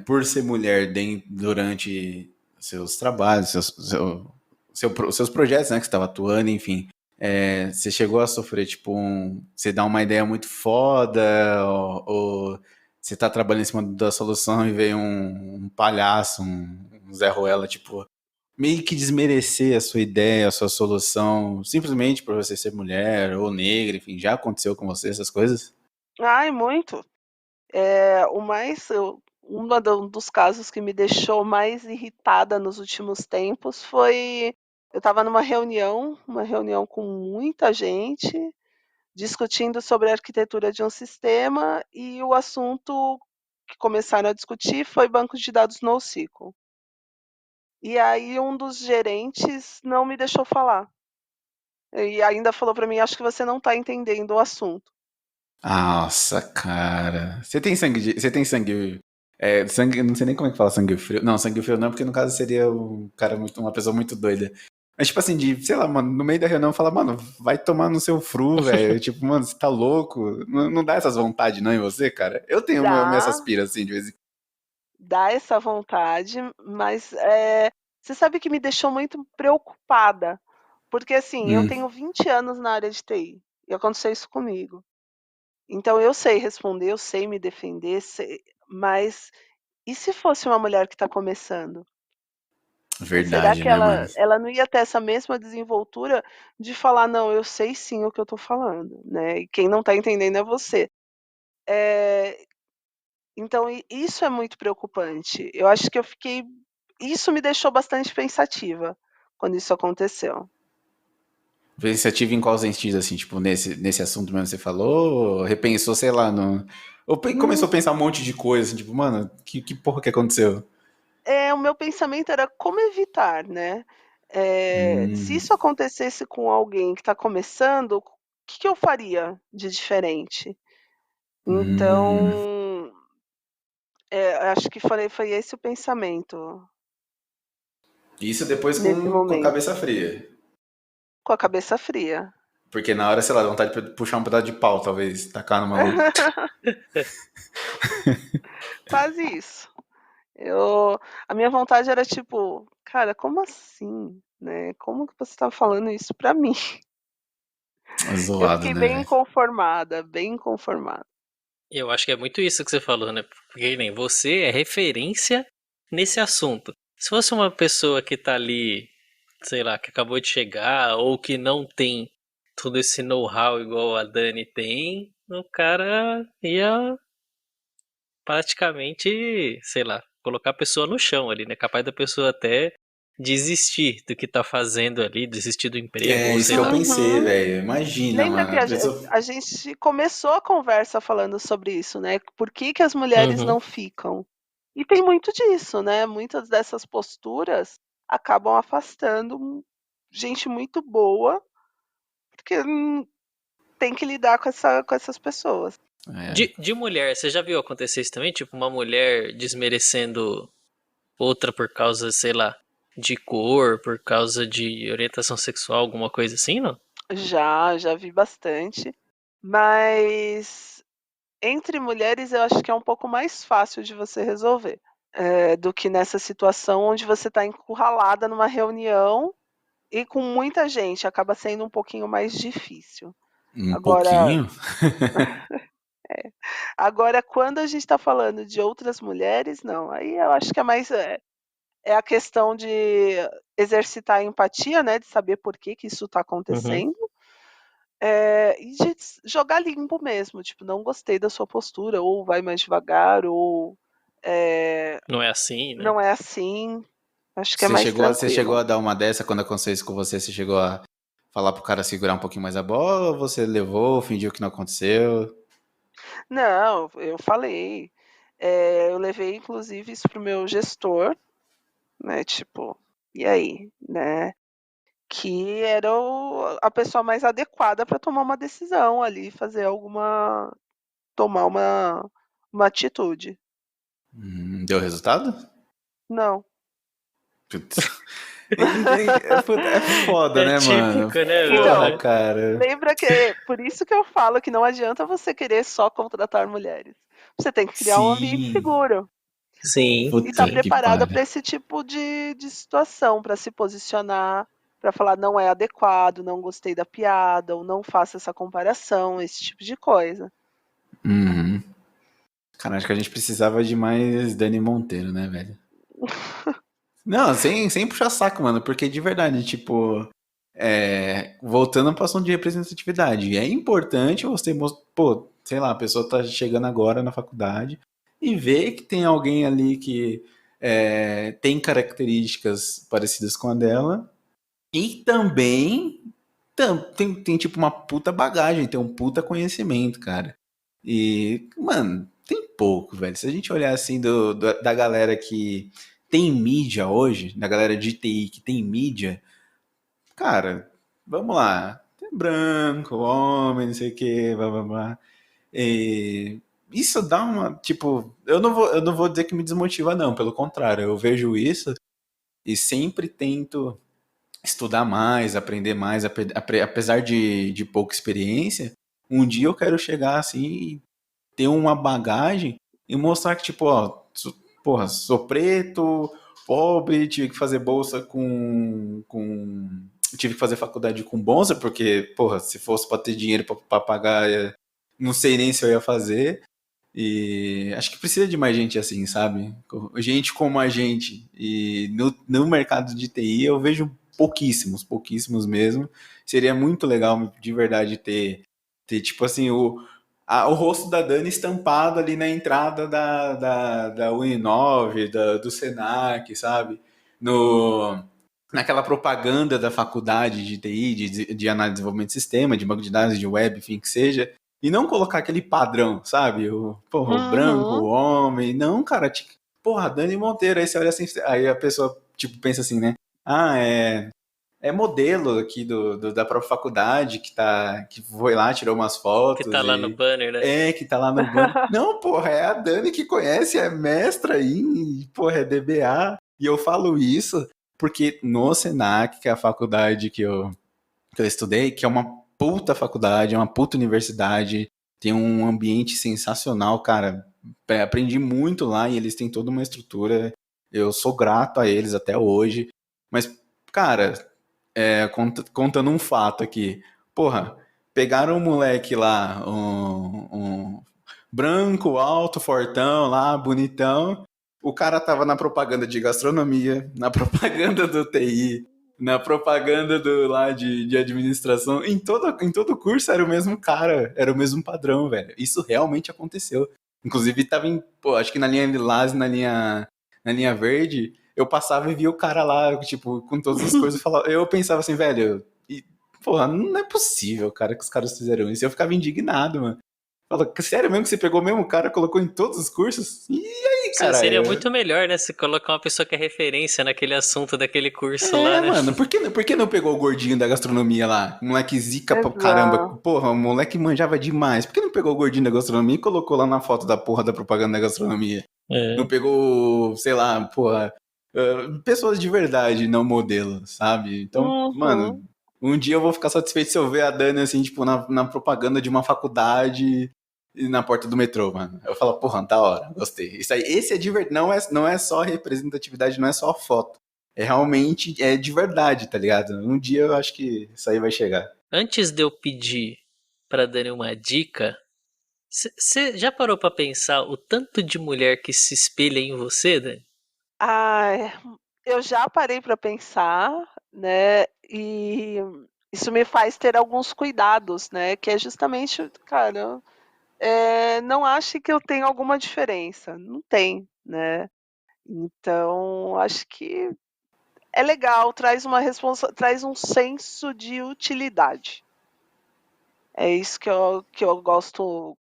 Speaker 1: por ser mulher durante seus trabalhos, seus projetos, né, que você estava atuando, enfim, você chegou a sofrer, tipo, você dá uma ideia muito foda, ou você tá trabalhando em cima da solução e veio um palhaço, um Zé Ruela, tipo, meio que desmerecer a sua ideia, a sua solução, simplesmente por você ser mulher ou negra, enfim, já aconteceu com você essas coisas?
Speaker 5: Ai, muito. Um dos casos que me deixou mais irritada nos últimos tempos foi eu estava numa reunião, uma reunião com muita gente, discutindo sobre a arquitetura de um sistema e o assunto que começaram a discutir foi banco de dados NoSQL. E aí um dos gerentes não me deixou falar. E ainda falou para mim: "Acho que você não está entendendo o assunto".
Speaker 1: Nossa, cara. Você tem sangue. Sangue. Não sei nem como é que fala sangue frio. Não, sangue frio não, porque no caso seria um cara uma pessoa muito doida. Mas, tipo assim, sei lá, mano, no meio da reunião fala, mano, vai tomar no seu fru, velho. Tipo, mano, você tá louco? Não dá essas vontades, não, em você, cara? Eu tenho essas
Speaker 5: Dá,
Speaker 1: piras, assim, de vez em
Speaker 5: dá essa vontade, mas, você sabe que me deixou muito preocupada, porque, assim, eu
Speaker 1: quando.
Speaker 5: tenho 20 anos na área de TI, e aconteceu isso comigo. Então eu sei responder, eu sei me defender, mas e se fosse uma mulher que está começando? Será
Speaker 1: Verdade,
Speaker 5: que
Speaker 1: né, mano?
Speaker 5: ela não ia ter essa mesma desenvoltura de falar: "Não, eu sei sim o que eu estou falando", né, e quem não está entendendo é você. Eh, então isso é muito preocupante. Eu acho que isso me deixou bastante pensativa, quando isso aconteceu.
Speaker 1: Pensativa em qual sentido, assim, tipo, nesse assunto mesmo que você falou? Ou repensou, sei lá, no. Ou
Speaker 5: Hum,
Speaker 1: começou a pensar um monte de coisa, assim, tipo, mano, que porra que aconteceu?
Speaker 5: o meu pensamento era como evitar, né. Se
Speaker 1: Hum,
Speaker 5: isso acontecesse com alguém que está começando, o que que eu faria de diferente?
Speaker 1: hum.
Speaker 5: Então, acho que foi esse o pensamento,
Speaker 1: Isso depois
Speaker 5: nesse
Speaker 1: com a
Speaker 5: momento,
Speaker 1: cabeça fria.
Speaker 5: com a cabeça fria.
Speaker 1: Porque na hora, sei lá, dá vontade de puxar um pedaço de pau, talvez, tacar no maluco.
Speaker 5: Quase isso. Eu a minha vontade era tipo: "Cara, como assim, né, como que você tá falando isso pra mim?". Eu
Speaker 1: Zoado,
Speaker 5: fiquei
Speaker 1: né,
Speaker 5: bem
Speaker 1: velho?
Speaker 5: inconformada, bem inconformada.
Speaker 4: Eu acho que é muito isso que você falou, né? Porque nem você é referência nesse assunto. Se fosse uma pessoa que tá ali, sei lá, que acabou de chegar ou que não tem todo esse know-how igual a Dani tem, o cara ia praticamente, sei lá, colocar a pessoa no chão ali, né? Capaz da pessoa até desistir do que tá fazendo ali, desistir do emprego,
Speaker 1: É
Speaker 4: ou
Speaker 1: isso
Speaker 4: sei
Speaker 1: que eu
Speaker 4: lá.
Speaker 1: pensei,
Speaker 5: Uhum.
Speaker 1: velho. Imagina,
Speaker 5: Lembra
Speaker 1: mano.
Speaker 5: que
Speaker 1: A pessoa.
Speaker 5: a gente começou a conversa falando sobre isso, né, por que que as mulheres
Speaker 4: Uhum.
Speaker 5: não ficam? E tem muito disso, né, muitas dessas posturas acabam afastando gente muito boa, porque, tem que lidar com essas pessoas.
Speaker 1: É.
Speaker 4: De mulher, você já viu acontecer isso também? Tipo, uma mulher desmerecendo outra por causa, sei lá, de cor, por causa de orientação sexual, alguma coisa assim, não?
Speaker 5: Já vi bastante, mas entre mulheres eu acho que é um pouco mais fácil de você resolver, do que nessa situação onde você está encurralada numa reunião e com muita gente, acaba sendo um pouquinho mais difícil.
Speaker 1: Um
Speaker 5: Agora
Speaker 1: pouquinho?
Speaker 5: agora quando a gente está falando de outras mulheres, não, aí eu acho que é a questão de exercitar a empatia, né, de saber por que que isso está
Speaker 4: Uhum.
Speaker 5: acontecendo. E de jogar limpo mesmo, tipo: "Não gostei da sua postura", ou "Vai mais devagar", ou, eh,
Speaker 4: Não é assim, né?
Speaker 5: "Não é assim". Acho que é mais
Speaker 1: Você chegou
Speaker 5: tranquilo.
Speaker 1: a dar uma dessa quando aconteceu isso com você? Você chegou a falar pro cara segurar um pouquinho mais a bola ou você levou, fingiu que não aconteceu?
Speaker 5: Não, eu falei. Eu levei inclusive isso para o meu gestor, né, tipo, e aí, né, que era a pessoa mais adequada para tomar uma decisão ali, tomar uma atitude.
Speaker 1: Deu resultado?
Speaker 5: Não.
Speaker 1: Putz. É foda,
Speaker 4: É
Speaker 1: né, mano?
Speaker 4: típico, né,
Speaker 1: Porra,
Speaker 5: Então,
Speaker 4: meu?
Speaker 1: cara.
Speaker 5: lembra que por isso que eu falo que não adianta você querer só contratar mulheres. Você tem que criar um ambiente
Speaker 1: Sim.
Speaker 5: seguro
Speaker 4: Sim.
Speaker 5: e estar
Speaker 1: Puta que
Speaker 5: preparada para
Speaker 1: pariu.
Speaker 5: esse tipo de situação, para se posicionar, para falar não é adequado, não gostei da piada, ou não faça essa comparação, esse tipo de coisa.
Speaker 1: Uhum. Cara, acho que a gente precisava de mais Dani Monteiro, né, velho? Não, sem puxar saco, mano, porque de verdade, tipo, voltando à questão de representatividade, é importante você mostrar, pô, sei lá, a pessoa tá chegando agora na faculdade e ver que tem alguém ali que tem características parecidas com a dela e também tem tipo uma puta bagagem, tem um puta conhecimento, cara. E, mano, tem pouco, velho. Se a gente olhar assim da galera que tem mídia hoje, da galera de TI que tem mídia, cara, vamos lá. Tem branco, homem, não sei o que, blá blá blá. E isso dá uma, tipo, eu não vou dizer que me desmotiva, não, pelo contrário, eu vejo isso e sempre tento estudar mais, aprender mais, apesar de pouca experiência, um dia eu quero chegar assim e ter uma bagagem e mostrar que, tipo, ó, porra, sou preto, pobre, tive que fazer bolsa tive que fazer faculdade com bolsa, porque, porra, se fosse para ter dinheiro para pagar, não sei nem se eu ia fazer. E acho que precisa de mais gente assim, sabe? Gente como a gente. E no mercado de TI eu vejo pouquíssimos, pouquíssimos mesmo. Seria muito legal de verdade ter tipo assim, o rosto da Dani estampado ali na entrada da Uninove, do Senac, sabe? No, naquela propaganda da faculdade de TI, de análise e desenvolvimento de sistema, de banco de dados, de web, enfim, que seja. E não colocar aquele padrão, sabe? Porra, o branco, o
Speaker 5: Uhum.
Speaker 1: homem. Não, cara, porra, Dani Monteiro. Aí você olha assim, aí a pessoa, tipo, pensa assim, né? Ah, é modelo aqui da própria faculdade que foi lá, tirou umas
Speaker 4: Que tá
Speaker 1: fotos
Speaker 4: lá no
Speaker 1: e
Speaker 4: banner, né?
Speaker 1: que tá lá no banner. Não, porra, é a Dani que conhece, é mestra aí, porra, é DBA. E eu falo isso porque no Senac, que é a faculdade que eu estudei, que é uma puta faculdade, é uma puta universidade, tem um ambiente sensacional, cara. Aprendi muito lá e eles têm toda uma estrutura. Eu sou grato a eles até hoje. Mas, cara, contando um fato aqui. Porra, pegaram um moleque lá, um branco, alto, fortão lá, bonitão. O cara tava na propaganda de gastronomia, na propaganda do TI, na propaganda do lá de administração. Em todo curso era o mesmo cara, era o mesmo padrão, velho. Isso realmente aconteceu. Inclusive, tava pô, acho que na linha lilás, na linha verde, eu passava e via o cara lá, tipo, com todas as coisas, eu pensava assim, velho, porra, não é possível, cara, que os caras fizeram isso. Eu ficava indignado, mano. Fala, sério mesmo que você pegou o mesmo cara, colocou em todos os cursos? E aí,
Speaker 4: Seria
Speaker 1: caralho?
Speaker 4: muito melhor, né? Se colocar uma pessoa que é referência naquele assunto daquele curso lá, né?
Speaker 1: Mano, por que não pegou o gordinho da gastronomia lá? O moleque zica pra caramba.
Speaker 5: Exato.
Speaker 1: Porra, o moleque manjava demais. Por que não pegou o gordinho da gastronomia e colocou lá na foto da porra da propaganda da gastronomia? Não
Speaker 4: É.
Speaker 1: pegou, sei lá, porra, pessoas de verdade, não modelo, sabe? Então, mano,
Speaker 5: Uhum.
Speaker 1: um dia eu vou ficar satisfeito se eu ver a Dani, assim, tipo, na propaganda de uma faculdade e na porta do metrô, mano. Eu falo, porra, da hora, gostei. Esse é de verdade, não é só representatividade, não é só foto. Realmente de verdade, tá ligado? Um dia eu acho que isso aí vai chegar.
Speaker 4: Antes de eu pedir pra Dani uma dica, você já parou pra pensar o tanto de mulher que se espelha em você, Dani?
Speaker 5: Ai, eu já parei para pensar, né, e isso me faz ter alguns cuidados, né, que é justamente, cara, não ache que eu tenho alguma diferença, não tem, né. Então, acho que é legal, traz um senso de utilidade. É isso que eu gosto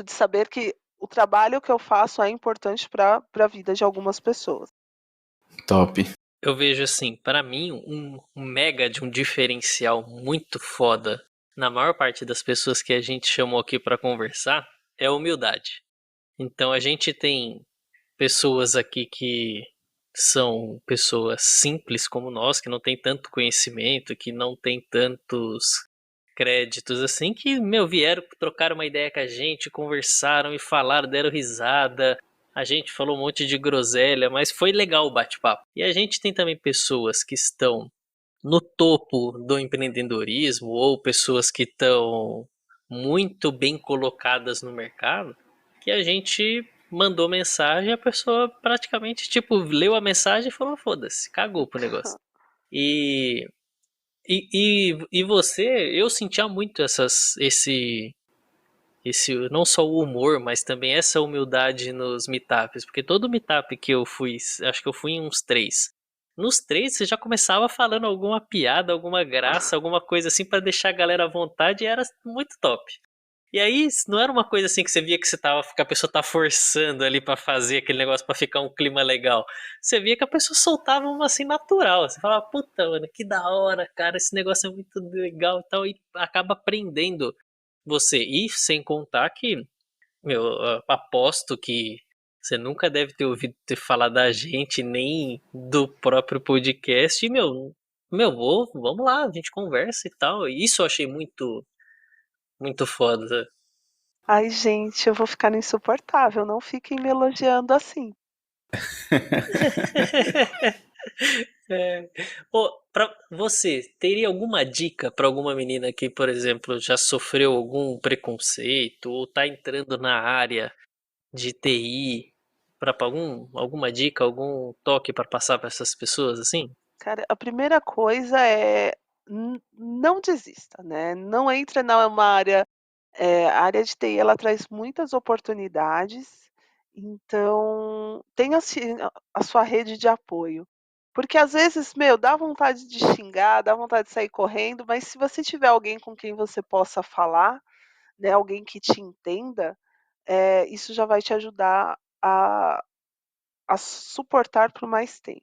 Speaker 5: de saber que o trabalho que eu faço é importante para a vida de algumas pessoas.
Speaker 1: Top.
Speaker 4: Eu vejo assim, pra mim, um mega de um diferencial muito foda na maior parte das pessoas que a gente chamou aqui pra conversar é a humildade. Então a gente tem pessoas aqui que são pessoas simples como nós, que não tem tanto conhecimento, que não tem tantos créditos assim, que, meu, vieram trocar uma ideia com a gente, conversaram e falaram, deram risada. A gente falou um monte de groselha, mas foi legal o bate-papo. E a gente tem também pessoas que estão no topo do empreendedorismo ou pessoas que estão muito bem colocadas no mercado, que a gente mandou mensagem e a pessoa praticamente, tipo, leu a mensagem e falou, foda-se, cagou pro negócio. E, e você, eu sentia muito esse, não só o humor, mas também essa humildade nos meetups, porque todo meetup que eu fui, acho que eu fui em uns três. Nos três você já começava falando alguma piada, alguma graça, alguma coisa assim pra deixar a galera à vontade e era muito top. E aí, não era uma coisa assim que você via que que a pessoa tá forçando ali pra fazer aquele negócio pra ficar um clima legal. Você via que a pessoa soltava uma assim natural. Você falava, puta, mano, que da hora, cara, esse negócio é muito legal e tal, e acaba aprendendo você. E sem contar que, meu, eu aposto que você nunca deve ter ouvido ter falar da gente, nem do próprio podcast. E, vamos lá, a gente conversa e tal. E isso eu achei muito, muito foda.
Speaker 5: Ai, gente, eu vou ficar insuportável, não fiquem me elogiando assim.
Speaker 4: É. Ô, pra você, teria alguma dica para alguma menina que, por exemplo, já sofreu algum preconceito ou tá entrando na área de TI, para alguma dica, algum toque para passar para essas pessoas assim?
Speaker 5: Cara, a primeira coisa é não desista, né? Não entre numa área. A área de TI ela traz muitas oportunidades, então tenha assim a sua rede de apoio. Porque às vezes, meu, dá vontade de xingar, dá vontade de sair correndo, mas se você tiver alguém com quem você possa falar, né, alguém que te entenda, isso já vai te ajudar a suportar por mais tempo.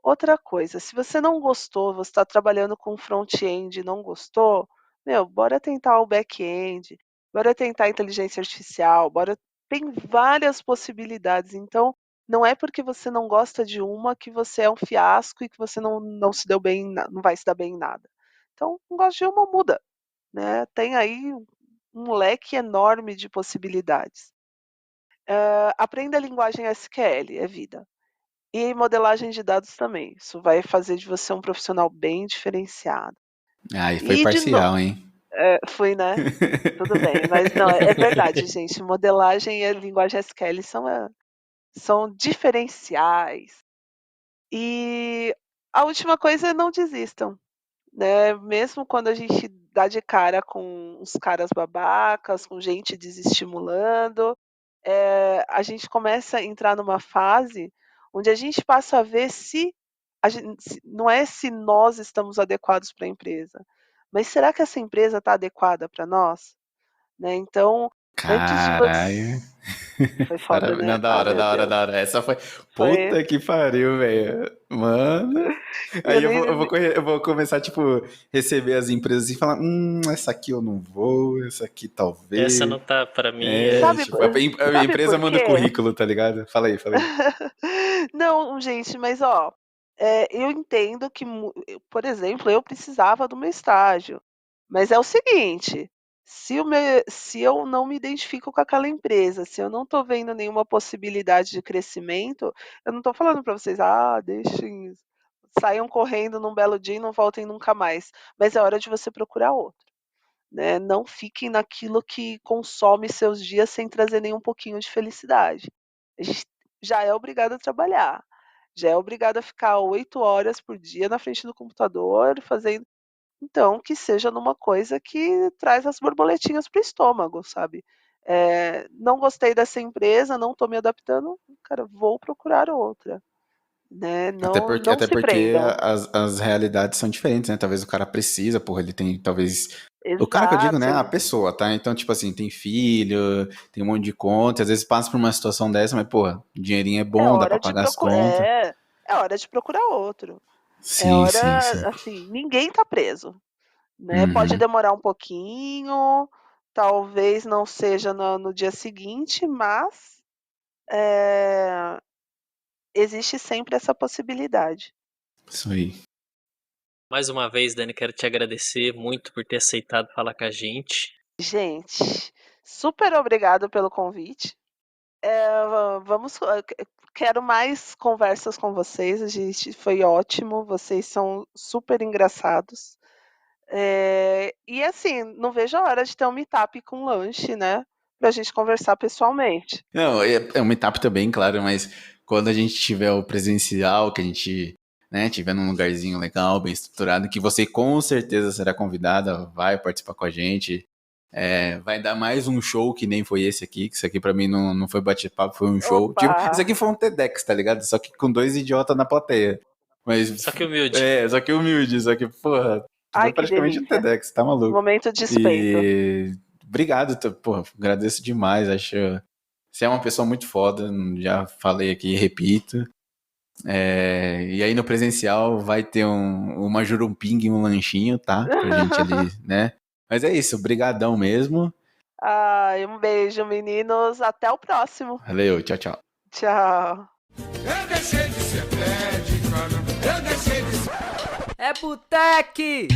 Speaker 5: Outra coisa, se você não gostou, você está trabalhando com front-end e não gostou, meu, bora tentar o back-end, bora tentar a inteligência artificial, bora. Tem várias possibilidades. Então, não é porque você não gosta de uma que você é um fiasco e que você não se deu bem, não vai se dar bem em nada. Então, não gosta de uma, muda, né? Tem aí um leque enorme de possibilidades. Aprenda a linguagem SQL, é vida. E modelagem de dados também. Isso vai fazer de você um profissional bem diferenciado.
Speaker 1: Aí foi
Speaker 5: E de no
Speaker 1: parcial, hein?
Speaker 5: fui, né? Tudo bem, mas não, é verdade, gente. Modelagem e a linguagem SQL são diferenciais. E a última coisa é não desistam, né? Mesmo quando a gente dá de cara com uns caras babacas, com gente desestimulando, a gente começa a entrar numa fase onde a gente passa a ver se não é se nós estamos adequados para a empresa, mas será que essa empresa está adequada para nós? Né? Então, antes de você.
Speaker 1: Caralho.
Speaker 5: Foi foda, né?
Speaker 1: Não, da
Speaker 5: Ah,
Speaker 1: hora,
Speaker 5: meu
Speaker 1: da hora,
Speaker 5: Deus.
Speaker 1: da hora. Essa foi.
Speaker 5: Foi.
Speaker 1: Puta que pariu, velho. Mano.
Speaker 5: Eu
Speaker 1: Aí eu
Speaker 5: nem.
Speaker 1: vou, eu vou começar, tipo, receber as empresas e falar: essa aqui eu não vou, essa aqui
Speaker 4: Essa
Speaker 1: talvez.
Speaker 4: não tá para mim.
Speaker 1: É,
Speaker 5: Sabe,
Speaker 1: tipo, a
Speaker 5: sabe
Speaker 1: empresa
Speaker 5: por
Speaker 1: manda o
Speaker 5: quê?
Speaker 1: currículo, tá ligado? Fala aí, fala aí.
Speaker 5: Não, gente, mas ó, eu entendo que, por exemplo, eu precisava do meu estágio, mas é o seguinte, se eu não me identifico com aquela empresa, se eu não estou vendo nenhuma possibilidade de crescimento, eu não estou falando para vocês, deixem, saiam correndo num belo dia e não voltem nunca mais, mas é hora de você procurar outro, né? Não fiquem naquilo que consome seus dias sem trazer nem um pouquinho de felicidade. A gente já é obrigado a trabalhar, já é obrigado a ficar 8 horas por dia na frente do computador fazendo. Então, que seja numa coisa que traz as borboletinhas para o estômago, sabe? Não gostei dessa empresa, não estou me adaptando, cara, vou procurar outra. né?
Speaker 1: Até
Speaker 5: Não,
Speaker 1: porque,
Speaker 5: não
Speaker 1: até
Speaker 5: se
Speaker 1: porque
Speaker 5: prendam.
Speaker 1: as realidades são diferentes, né? Talvez o cara precisa, porra, ele tem, talvez... O cara que eu digo,
Speaker 5: Exato.
Speaker 1: né? A pessoa, tá? Então, tipo assim, tem filho, tem um monte de conta, às vezes passa por uma situação dessa, mas, porra, o dinheirinho é
Speaker 5: É
Speaker 1: bom, dá pra
Speaker 5: hora de
Speaker 1: pagar as
Speaker 5: procurar.
Speaker 1: contas.
Speaker 5: É hora de procurar outro. É
Speaker 1: Sim, sim, sim.
Speaker 5: hora, assim, ninguém tá preso, né? Pode
Speaker 1: Uhum.
Speaker 5: demorar um pouquinho, talvez não seja no dia seguinte, mas é, existe sempre essa possibilidade.
Speaker 1: Isso aí.
Speaker 4: Mais uma vez, Dani, quero te agradecer muito por ter aceitado falar com a gente.
Speaker 5: Gente, super obrigado pelo convite. Vamos, quero mais conversas com vocês. A gente foi ótimo. Vocês são super engraçados. E assim, não vejo a hora de ter um meetup com lanche, né? Pra gente conversar pessoalmente.
Speaker 1: Não, é uma etapa também, claro, mas quando a gente tiver o presencial, que a gente, né, tiver num lugarzinho legal, bem estruturado, que você com certeza será convidada, vai participar com a gente. Vai dar mais um show que nem foi esse aqui, que isso aqui pra mim não foi bate-papo, foi um show.
Speaker 5: Opa!
Speaker 1: Tipo, isso aqui foi um TEDx, tá ligado? Só que com dois idiotas na plateia. Mas,
Speaker 4: Só que humilde.
Speaker 1: só que humilde, só que, porra, foi
Speaker 5: Ai, que
Speaker 1: praticamente um
Speaker 5: delícia.
Speaker 1: TEDx, tá maluco.
Speaker 5: Momento de despeito.
Speaker 1: E obrigado, porra, agradeço demais, acho. Você é uma pessoa muito foda, já falei aqui e repito. E aí no presencial vai ter uma jurumpinga e um lanchinho, tá? Pra gente ali, né? Mas é isso, brigadão mesmo.
Speaker 5: Ai, um beijo, meninos. Até o próximo.
Speaker 1: Valeu, tchau, tchau.
Speaker 5: Tchau.
Speaker 2: Eu deixei de ser pé de cana. Eu deixei de ser
Speaker 3: É Boteque!